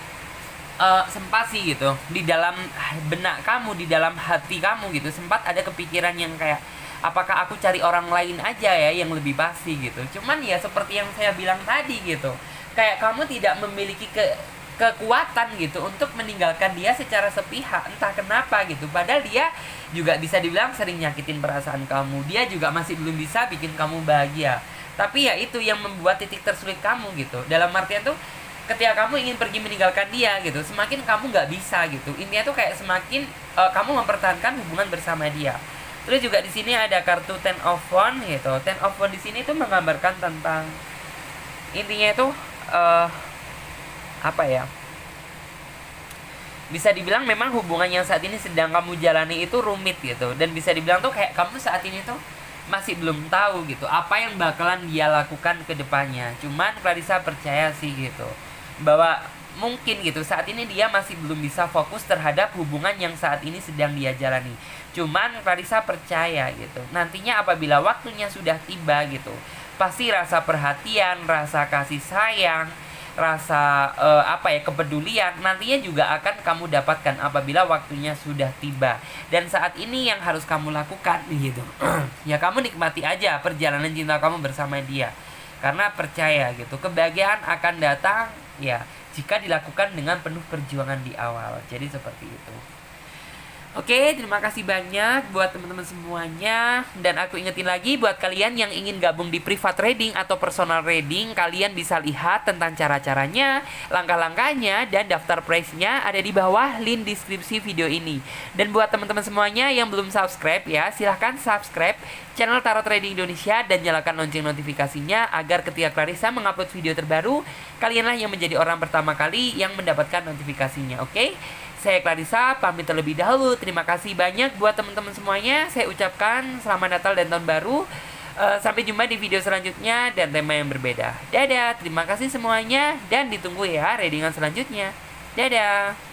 sempat sih gitu di dalam benak kamu, di dalam hati kamu gitu, sempat ada kepikiran yang kayak apakah aku cari orang lain aja ya yang lebih pasti gitu. Cuman ya seperti yang saya bilang tadi gitu, kayak kamu tidak memiliki kekuatan gitu untuk meninggalkan dia secara sepihak, entah kenapa gitu. Padahal dia juga bisa dibilang sering nyakitin perasaan kamu, dia juga masih belum bisa bikin kamu bahagia. Tapi ya itu yang membuat titik tersulit kamu gitu. Dalam artian tuh ketika kamu ingin pergi meninggalkan dia gitu, semakin kamu nggak bisa gitu. Intinya tuh kayak semakin kamu mempertahankan hubungan bersama dia. Terus juga di sini ada kartu Ten of Wands gitu. Ten of Wands di sini tuh menggambarkan tentang intinya itu apa ya? Bisa dibilang memang hubungan yang saat ini sedang kamu jalani itu rumit gitu, dan bisa dibilang tuh kayak kamu saat ini tuh masih belum tahu gitu apa yang bakalan dia lakukan ke depannya. Cuman Clarissa percaya sih gitu bahwa mungkin gitu saat ini dia masih belum bisa fokus terhadap hubungan yang saat ini sedang dia jalani. Cuman Clarissa percaya gitu nantinya apabila waktunya sudah tiba gitu, pasti rasa perhatian, rasa kasih sayang, rasa kepedulian nantinya juga akan kamu dapatkan apabila waktunya sudah tiba. Dan saat ini yang harus kamu lakukan gitu ya kamu nikmati aja perjalanan cinta kamu bersama dia, karena percaya gitu kebahagiaan akan datang ya jika dilakukan dengan penuh perjuangan di awal. Jadi seperti itu. Oke, terima kasih banyak buat teman-teman semuanya. Dan aku ingetin lagi buat kalian yang ingin gabung di private reading atau personal reading, kalian bisa lihat tentang cara-caranya, langkah-langkahnya, dan daftar price-nya ada di bawah link deskripsi video ini. Dan buat teman-teman semuanya yang belum subscribe ya, silahkan subscribe channel Tarot Trading Indonesia dan nyalakan lonceng notifikasinya agar ketika Clarissa mengupload video terbaru, kalianlah yang menjadi orang pertama kali yang mendapatkan notifikasinya. Oke? Saya Clarissa pamit terlebih dahulu. Terima kasih banyak buat teman-teman semuanya. Saya ucapkan selamat Natal dan Tahun Baru. Sampai jumpa di video selanjutnya dan tema yang berbeda. Dadah, terima kasih semuanya dan ditunggu ya readingan selanjutnya. Dadah.